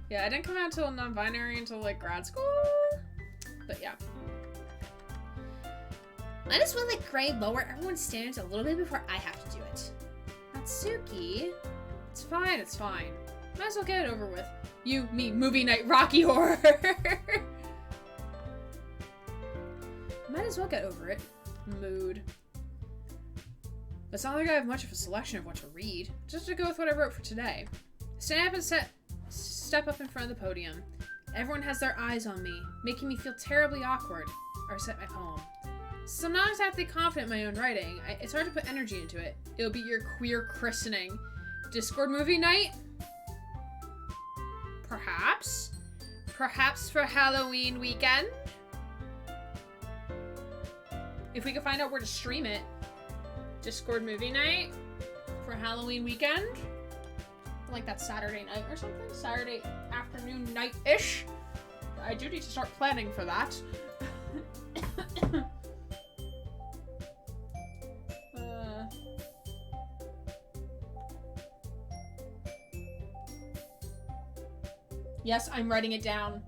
Yeah, I didn't come out until non-binary until, like, grad school. But yeah. Might as well let Gray lower everyone's standards a little bit before I have to do it. Natsuki? It's fine, it's fine. Might as well get it over with. You, me, movie night, Rocky Horror! Might as well get over it. Mood. It's not like I have much of a selection of what to read. Just to go with what I wrote for today. Stand up and step up in front of the podium. Everyone has their eyes on me, making me feel terribly awkward. I recite my poem. So I'm not exactly confident in my own writing. It's hard to put energy into it. It'll be your queer christening. Discord movie night? Perhaps? Perhaps for Halloween weekend? If we could find out where to stream it. Discord movie night? For Halloween weekend? Like that Saturday night or something? Saturday afternoon night-ish? I do need to start planning for that. Yes, I'm writing it down.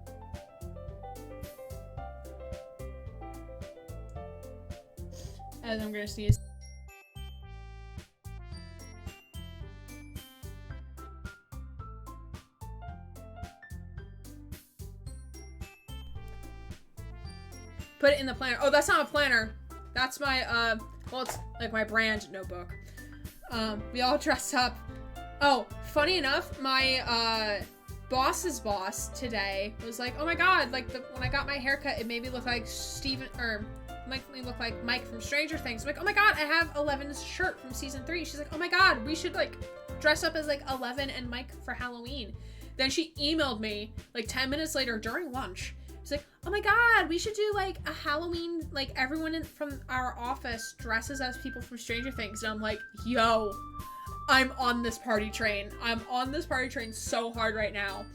As I'm gonna sneeze. Put it in the planner. Oh, that's not a planner. That's my, well, it's like my brand notebook. We all dress up. Oh, funny enough, my, boss's boss today was like, oh my god, like, when I got my haircut, it made me look like make me look like Mike from Stranger Things. I'm like, oh my god, I have Eleven's shirt from season 3. She's like, oh my god, we should, like, dress up as, like, Eleven and Mike for Halloween. Then she emailed me, like, 10 minutes later during lunch. She's like, oh my god, we should do, like, a Halloween, like, everyone from our office dresses as people from Stranger Things. And I'm like, yo, I'm on this party train. I'm on this party train so hard right now.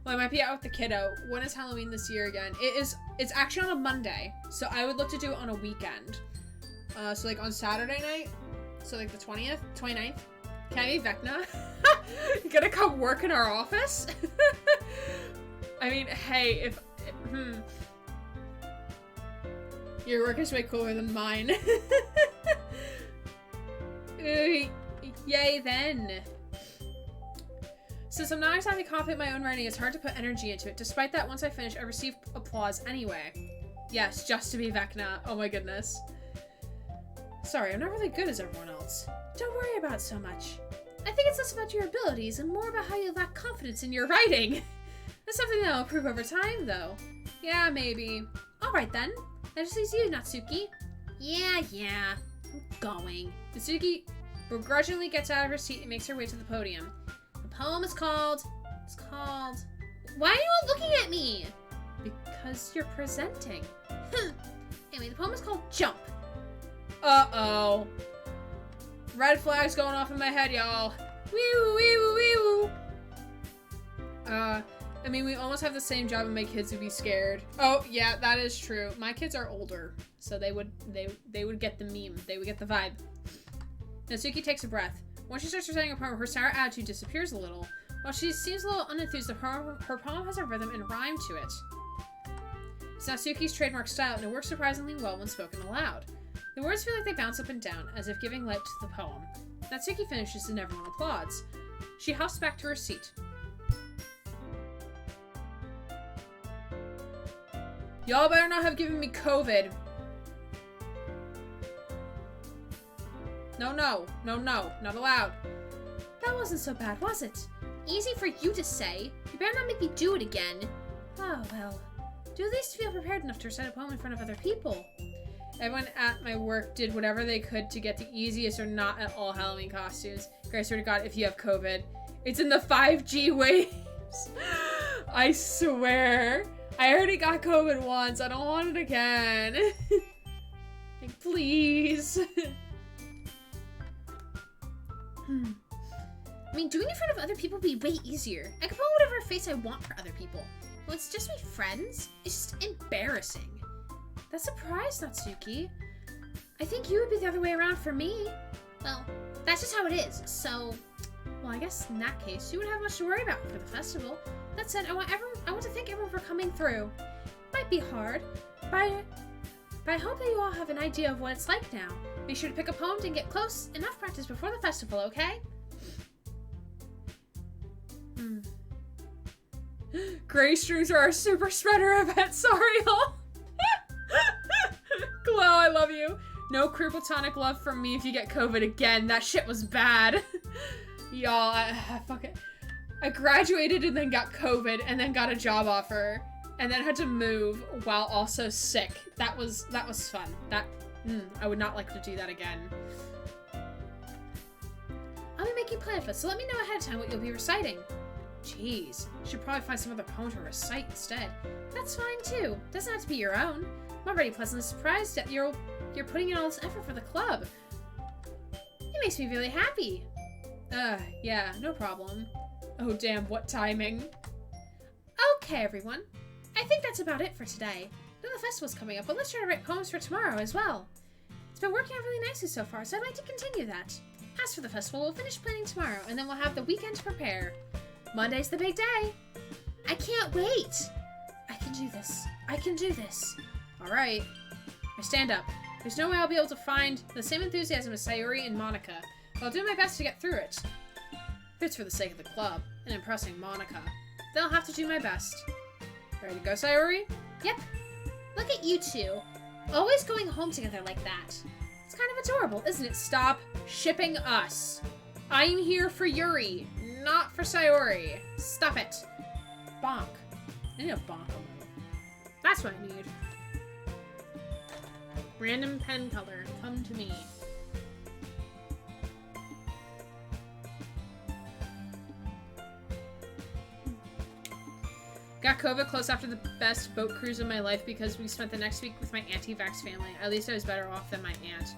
Well, I might be out with the kiddo. When is Halloween this year again? It's actually on a Monday. So I would look to do it on a weekend. So like on Saturday night. So like the 20th, 29th. Can I be Vecna? You gonna come work in our office? I mean, hey, your work is way cooler than mine. Yay then. Since I'm not exactly confident in my own writing, it's hard to put energy into it. Despite that, once I finish, I receive applause anyway. Yes, just to be Vecna. Oh my goodness. Sorry, I'm not really good as everyone else. Don't worry about it so much. I think it's less about your abilities and more about how you lack confidence in your writing. That's something that'll improve over time, though. Yeah, maybe. Alright then. That just leaves you, Natsuki. Yeah. I'm going. Natsuki begrudgingly gets out of her seat and makes her way to the podium. The poem is called... Why are you all looking at me? Because you're presenting. Anyway, the poem is called Jump. Uh-oh. Red flags going off in my head, y'all. Wee-woo, wee-woo, wee-woo. I mean, we almost have the same job and my kids would be scared. Oh, yeah, that is true. My kids are older, so they would get the meme. They would get the vibe. Natsuki takes a breath. Once she starts reciting a poem, her sour attitude disappears a little. While she seems a little unenthused, her poem has a rhythm and rhyme to it. It's Natsuki's trademark style, and it works surprisingly well when spoken aloud. The words feel like they bounce up and down, as if giving life to the poem. Natsuki finishes and everyone applauds. She huffs back to her seat. Y'all better not have given me COVID. No, not allowed. That wasn't so bad, was it? Easy for you to say. You better not make me do it again. Oh, well. Do at least feel prepared enough to recite a poem in front of other people. Everyone at my work did whatever they could to get the easiest or not at all Halloween costumes. Grace, swear to God, if you have COVID, it's in the 5G waves. I swear. I already got COVID once. I don't want it again. Like, please. I mean, doing it in front of other people would be way easier. I could put whatever face I want for other people. When it's just my friends, it's just embarrassing. That's a surprise, Natsuki. I think you would be the other way around for me. Well, that's just how it is, so... Well, I guess in that case, you wouldn't have much to worry about for the festival. That said, I want to thank everyone for coming through. Might be hard, but I hope that you all have an idea of what it's like now. Make sure to pick a poem and get close enough practice before the festival, okay? Gray streams are our super spreader event. Sorry, y'all. Glow, I love you. No queer platonic love from me if you get COVID again. That shit was bad. Y'all, I graduated and then got COVID and then got a job offer and then had to move while also sick. That was fun. I would not like to do that again. I'll be making plans for it, so let me know ahead of time what you'll be reciting. Jeez, should probably find some other poem to recite instead. That's fine too. Doesn't have to be your own. I'm already pleasantly surprised that you're putting in all this effort for the club. It makes me really happy. Yeah, no problem. Oh damn, what timing. Okay, everyone. I think that's about it for today. I know the festival's coming up, but let's try to write poems for tomorrow as well. It's been working out really nicely so far, so I'd like to continue that. As for the festival, we'll finish planning tomorrow, and then we'll have the weekend to prepare. Monday's the big day. I can't wait. I can do this. I can do this. Alright. I stand up. There's no way I'll be able to find the same enthusiasm as Sayori and Monica, but I'll do my best to get through it. If it's for the sake of the club and impressing Monica, then I'll have to do my best. Ready to go, Sayori? Yep. Look at you two. Always going home together like that. It's kind of adorable, isn't it? Stop shipping us. I'm here for Yuri, not for Sayori. Stop it. Bonk. I need a bonk a little. That's what I need. Random pen color. Come to me. Got COVID close after the best boat cruise of my life because we spent the next week with my anti-vax family. At least I was better off than my aunt.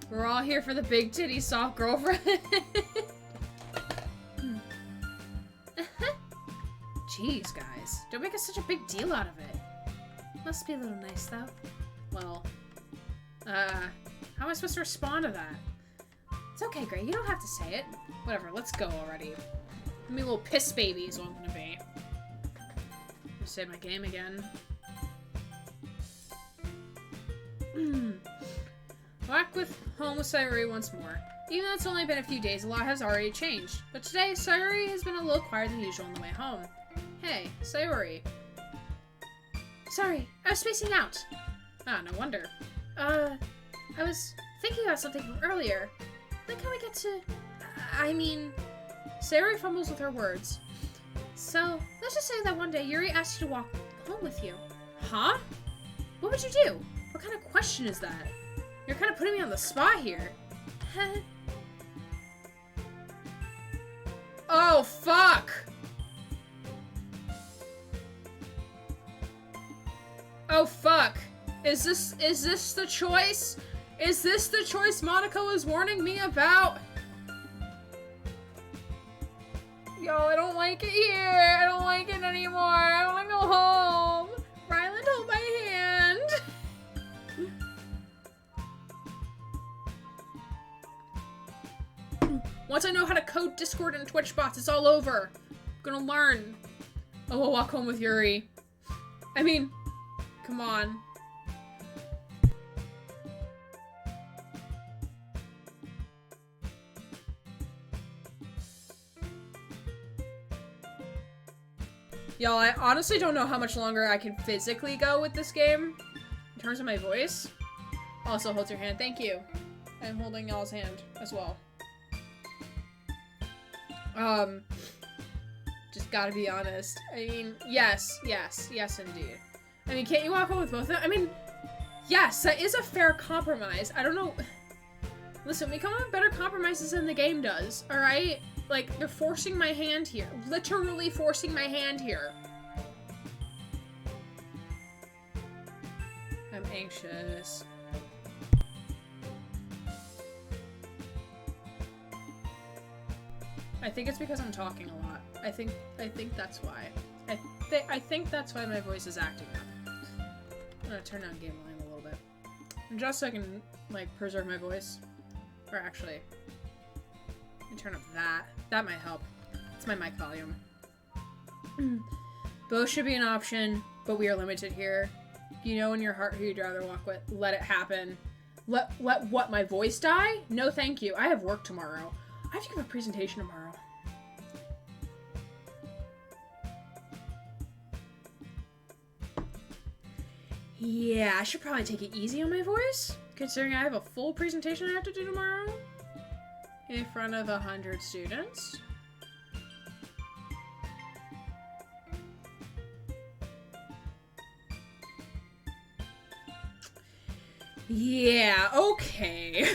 We're all here for the big titty soft girlfriend. Jeez, guys. Don't make such a big deal out of it. Must be a little nice, though. Well, how am I supposed to respond to that? It's okay, Gray. You don't have to say it. Whatever, let's go already. I'm a little piss baby is what I'm gonna be. Save my game again. Back with home with Sayori once more. Even though it's only been a few days, a lot has already changed. But today, Sayori has been a little quieter than usual on the way home. Hey, Sayori. Sorry, I was spacing out. Ah, no wonder. I was thinking about something from earlier. Like how we get to... Sayori fumbles with her words. So, let's just say that one day Yuri asked you to walk home with you. Huh? What would you do? What kind of question is that? You're kind of putting me on the spot here. Oh, fuck! Oh, fuck. Is this the choice? Is this the choice Monica was warning me about? Yo, I don't like it here. I don't like it anymore. I want to go home. Ryland, hold my hand. Once I know how to code Discord and Twitch bots, it's all over. I'm gonna learn. Oh, we'll walk home with Yuri. I mean, come on. Y'all, I honestly don't know how much longer I can physically go with this game in terms of my voice. Also, hold your hand. Thank you. I'm holding y'all's hand as well. Just gotta be honest. I mean, yes, indeed. I mean, can't you walk home with both of them? I mean, yes, that is a fair compromise. I don't know. Listen, we come up with better compromises than the game does, alright? Like, they're forcing my hand here. Literally forcing my hand here. I'm anxious. I think it's because I'm talking a lot. I think that's why. I think that's why my voice is acting up. I'm gonna turn down game volume a little bit. Just so I can, like, preserve my voice. Or actually, let me turn up that. That might help. It's my mic volume. Both should be an option, but we are limited here. You know in your heart who you'd rather walk with. Let it happen. Let what, my voice die? No thank you. I have work tomorrow. I have to give a presentation tomorrow. Yeah, I should probably take it easy on my voice, considering I have a full presentation I have to do tomorrow in front of 100 students. Yeah, okay.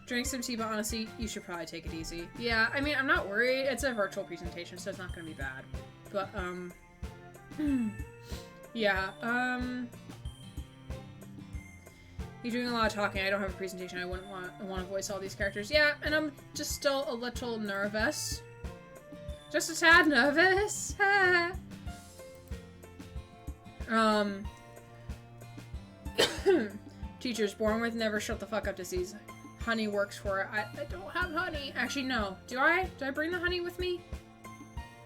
Drink some tea, but honestly, you should probably take it easy. Yeah, I mean, I'm not worried. It's a virtual presentation, so it's not gonna be bad. But, yeah, you're doing a lot of talking. I don't have a presentation. I want to voice all these characters. Yeah, and I'm just still a little nervous. Just a tad nervous. Teachers born with never shut the fuck up disease. Honey works for it. I don't have honey. Actually, no. Do I? Do I bring the honey with me?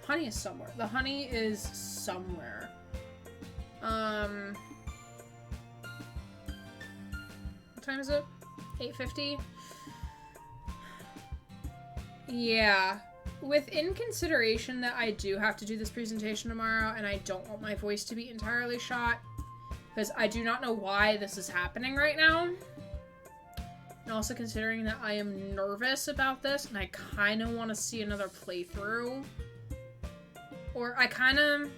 Honey is somewhere. The honey is somewhere. What time is it? 8:50? Yeah. Within consideration that I do have to do this presentation tomorrow, and I don't want my voice to be entirely shot, because I do not know why this is happening right now. And also considering that I am nervous about this, and I kind of want to see another playthrough. Or I kind of...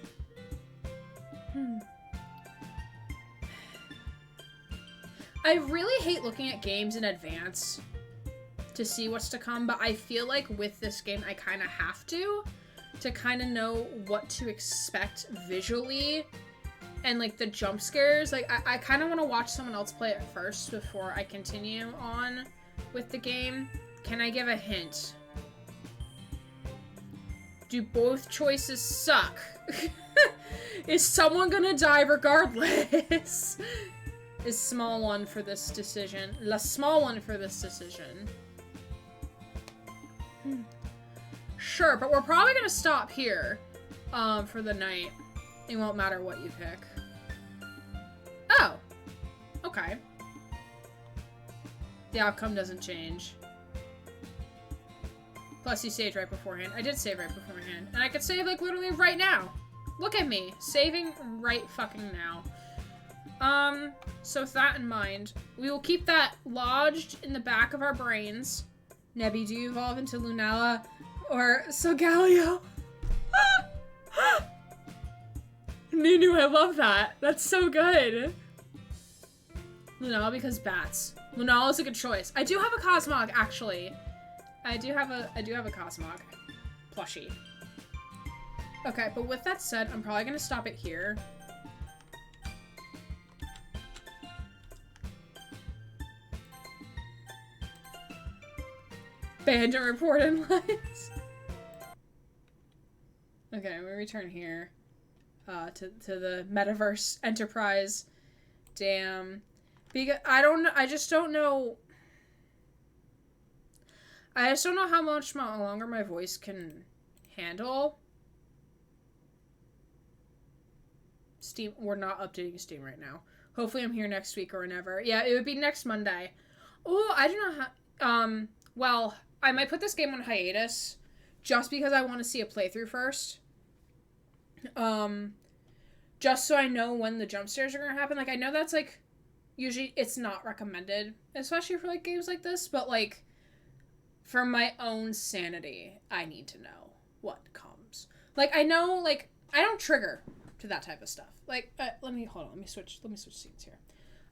I really hate looking at games in advance to see what's to come, but I feel like with this game I kind of have to kind of know what to expect visually and like the jump scares. Like I kind of want to watch someone else play it first before I continue on with the game. Can I give a hint? Do both choices suck? Is someone gonna die regardless? Is small one for this decision. La small one for this decision. Sure, but we're probably gonna stop here for the night. It won't matter what you pick. Oh! Okay. The outcome doesn't change. Plus you saved right beforehand. I did save right beforehand. And I could save like literally right now. Look at me. Saving right fucking now. So with that in mind, we will keep that lodged in the back of our brains. Nebby, do you evolve into Lunala or Solgaleo? Nunu, I love that. That's so good. Lunala because bats. Lunala is a good choice. I do have a Cosmog, actually. I do have a Cosmog plushie. Okay, but with that said, I'm probably gonna stop it here. Bandit report in lines. Okay, we return here. To the Metaverse Enterprise. Damn. Because I just don't know how much longer my voice can handle. Steam, we're not updating Steam right now. Hopefully I'm here next week or whenever. Yeah, it would be next Monday. Oh, I do not have, well, I might put this game on hiatus just because I want to see a playthrough first. Just so I know when the jump scares are going to happen. Like, I know that's, like, usually it's not recommended, especially for, like, games like this, but, like, for my own sanity, I need to know what comes. Like, I know, like, I don't trigger to that type of stuff. Like, let me switch scenes here.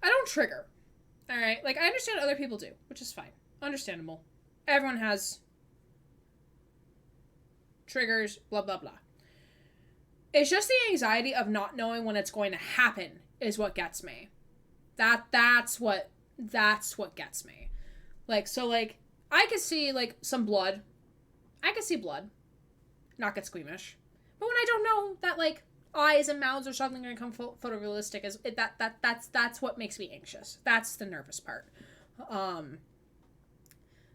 I don't trigger. All right? Like, I understand other people do, which is fine. Understandable. Everyone has triggers, blah, blah, blah. It's just the anxiety of not knowing when it's going to happen is what gets me. That's what gets me. Like, so, like, I could see, like, some blood. I could see blood. Not get squeamish. But when I don't know that, like, eyes and mouths are suddenly going to come photorealistic, that's what makes me anxious. That's the nervous part.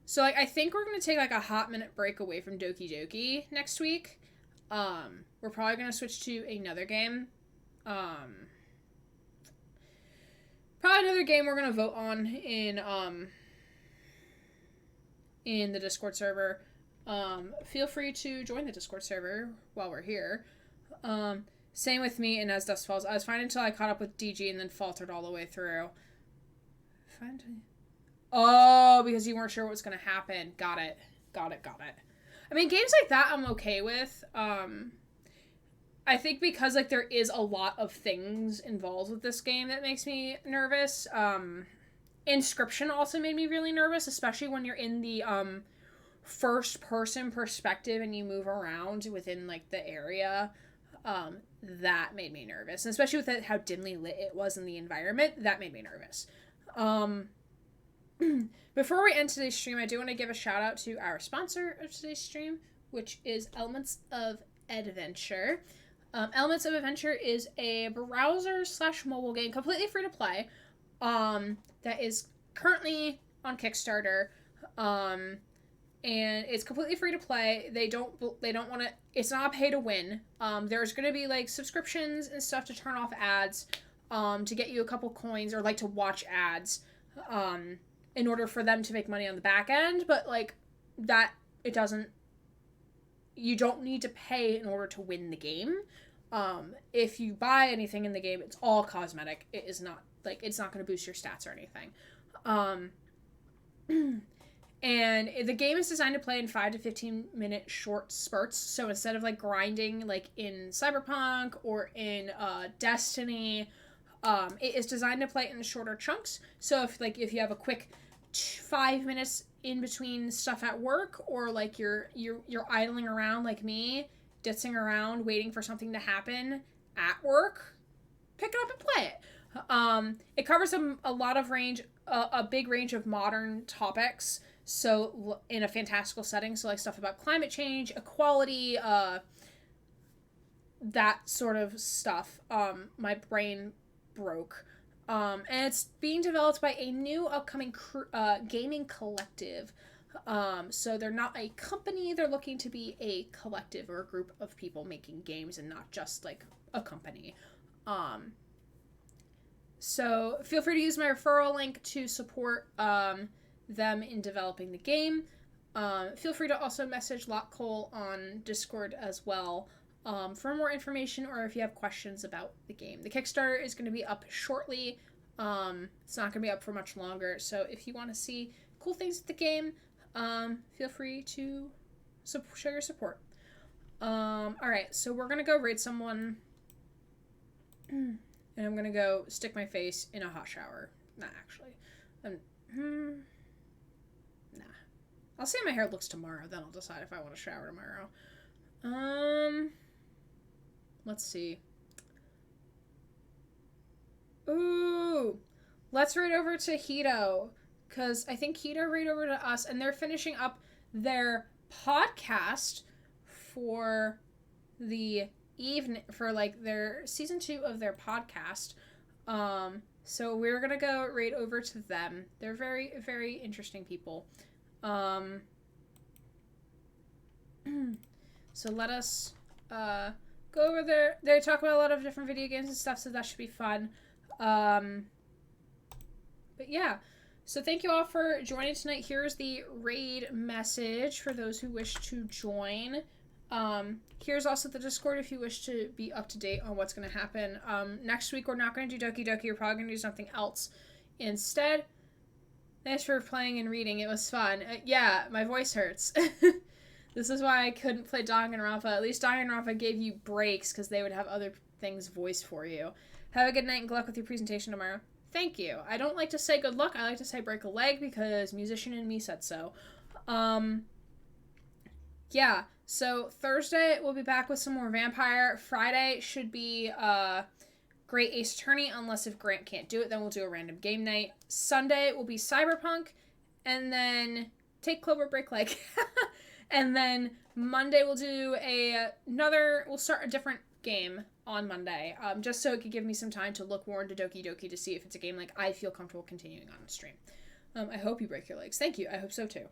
So, like, I think we're going to take, like, a hot minute break away from Doki Doki next week. We're probably going to switch to another game. Probably another game we're going to vote on in the Discord server. Feel free to join the Discord server while we're here. Same with me and As Dusk Falls. I was fine until I caught up with DG and then faltered all the way through. Oh, because you weren't sure what was going to happen. Got it. I mean, games like that I'm okay with. I think because, like, there is a lot of things involved with this game that makes me nervous. Inscription also made me really nervous, especially when you're in the first person perspective and you move around within, like, the area. That made me nervous, and especially with how dimly lit it was in the environment, that made me nervous. Before we end today's stream, I do want to give a shout out to our sponsor of today's stream, which is Elements of Adventure. Elements of Adventure is a browser/mobile game, completely free to play, that is currently on Kickstarter, and it's completely free to play. They don't want to, it's not a pay to win. There's going to be, like, subscriptions and stuff to turn off ads, to get you a couple coins, or, like, to watch ads, in order for them to make money on the back end, but, like, that, it doesn't, you don't need to pay in order to win the game. If you buy anything in the game, it's all cosmetic. It is not, like, it's not going to boost your stats or anything. And the game is designed to play in 5 to 15 minute short spurts. So instead of, like, grinding, like, in Cyberpunk or in Destiny, it is designed to play in shorter chunks. So if you have a quick 5 minutes in between stuff at work, or, like, you're idling around like me, ditzing around waiting for something to happen at work, pick it up and play it. It covers a big range of modern topics, so in a fantastical setting, so, like, stuff about climate change, equality, that sort of stuff. My brain broke. And it's being developed by a new upcoming gaming collective. So they're not a company, they're looking to be a collective or a group of people making games and not just, like, a company. So feel free to use my referral link to support them in developing the game. Feel free to also message Lockcole on Discord as well, for more information, or if you have questions about the game. The Kickstarter is going to be up shortly. It's not going to be up for much longer, so if you want to see cool things with the game, feel free to show your support. Alright, so we're going to go raid someone, and I'm going to go stick my face in a hot shower. Nah, actually. Nah. I'll see how my hair looks tomorrow, then I'll decide if I want to shower tomorrow. Let's see. Ooh, let's raid over to Hito, because I think Hito raid over to us, and they're finishing up their podcast for the evening, for, like, their season 2 of their podcast. So we're gonna go raid over to them. They're very, very interesting people. So let us go over there. They talk about a lot of different video games and stuff, so that should be fun. But yeah, so thank you all for joining tonight. Here's the raid message for those who wish to join. Here's also the Discord if you wish to be up to date on what's going to happen. Next week we're not going to do Doki Doki. We're probably going to do something else instead. Thanks for playing and reading. It was fun. Yeah, my voice hurts. This is why I couldn't play Danganronpa. At least Danganronpa gave you breaks because they would have other things voiced for you. Have a good night and good luck with your presentation tomorrow. Thank you. I don't like to say good luck. I like to say break a leg because musician in me said so. Yeah. So Thursday we'll be back with some more Vampire. Friday should be Great Ace Attorney, unless if Grant can't do it, then we'll do a random game night. Sunday will be Cyberpunk, and then take Clover break leg. And then Monday we'll do we'll start a different game on Monday, just so it could give me some time to look more into Doki Doki to see if it's a game like I feel comfortable continuing on the stream. I hope you break your legs. Thank you. I hope so too.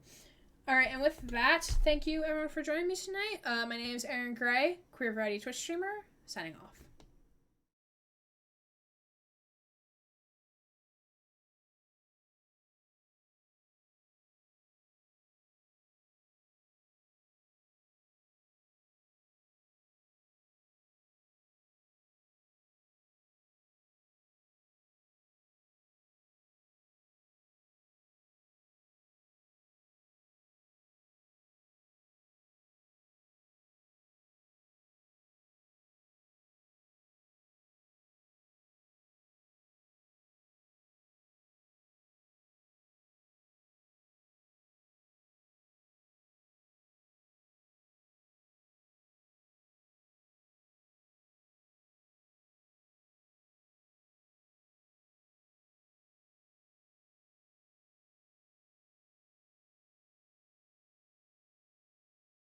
All right, and with that, thank you everyone for joining me tonight. My name is Erin Gray, queer variety Twitch streamer, signing off.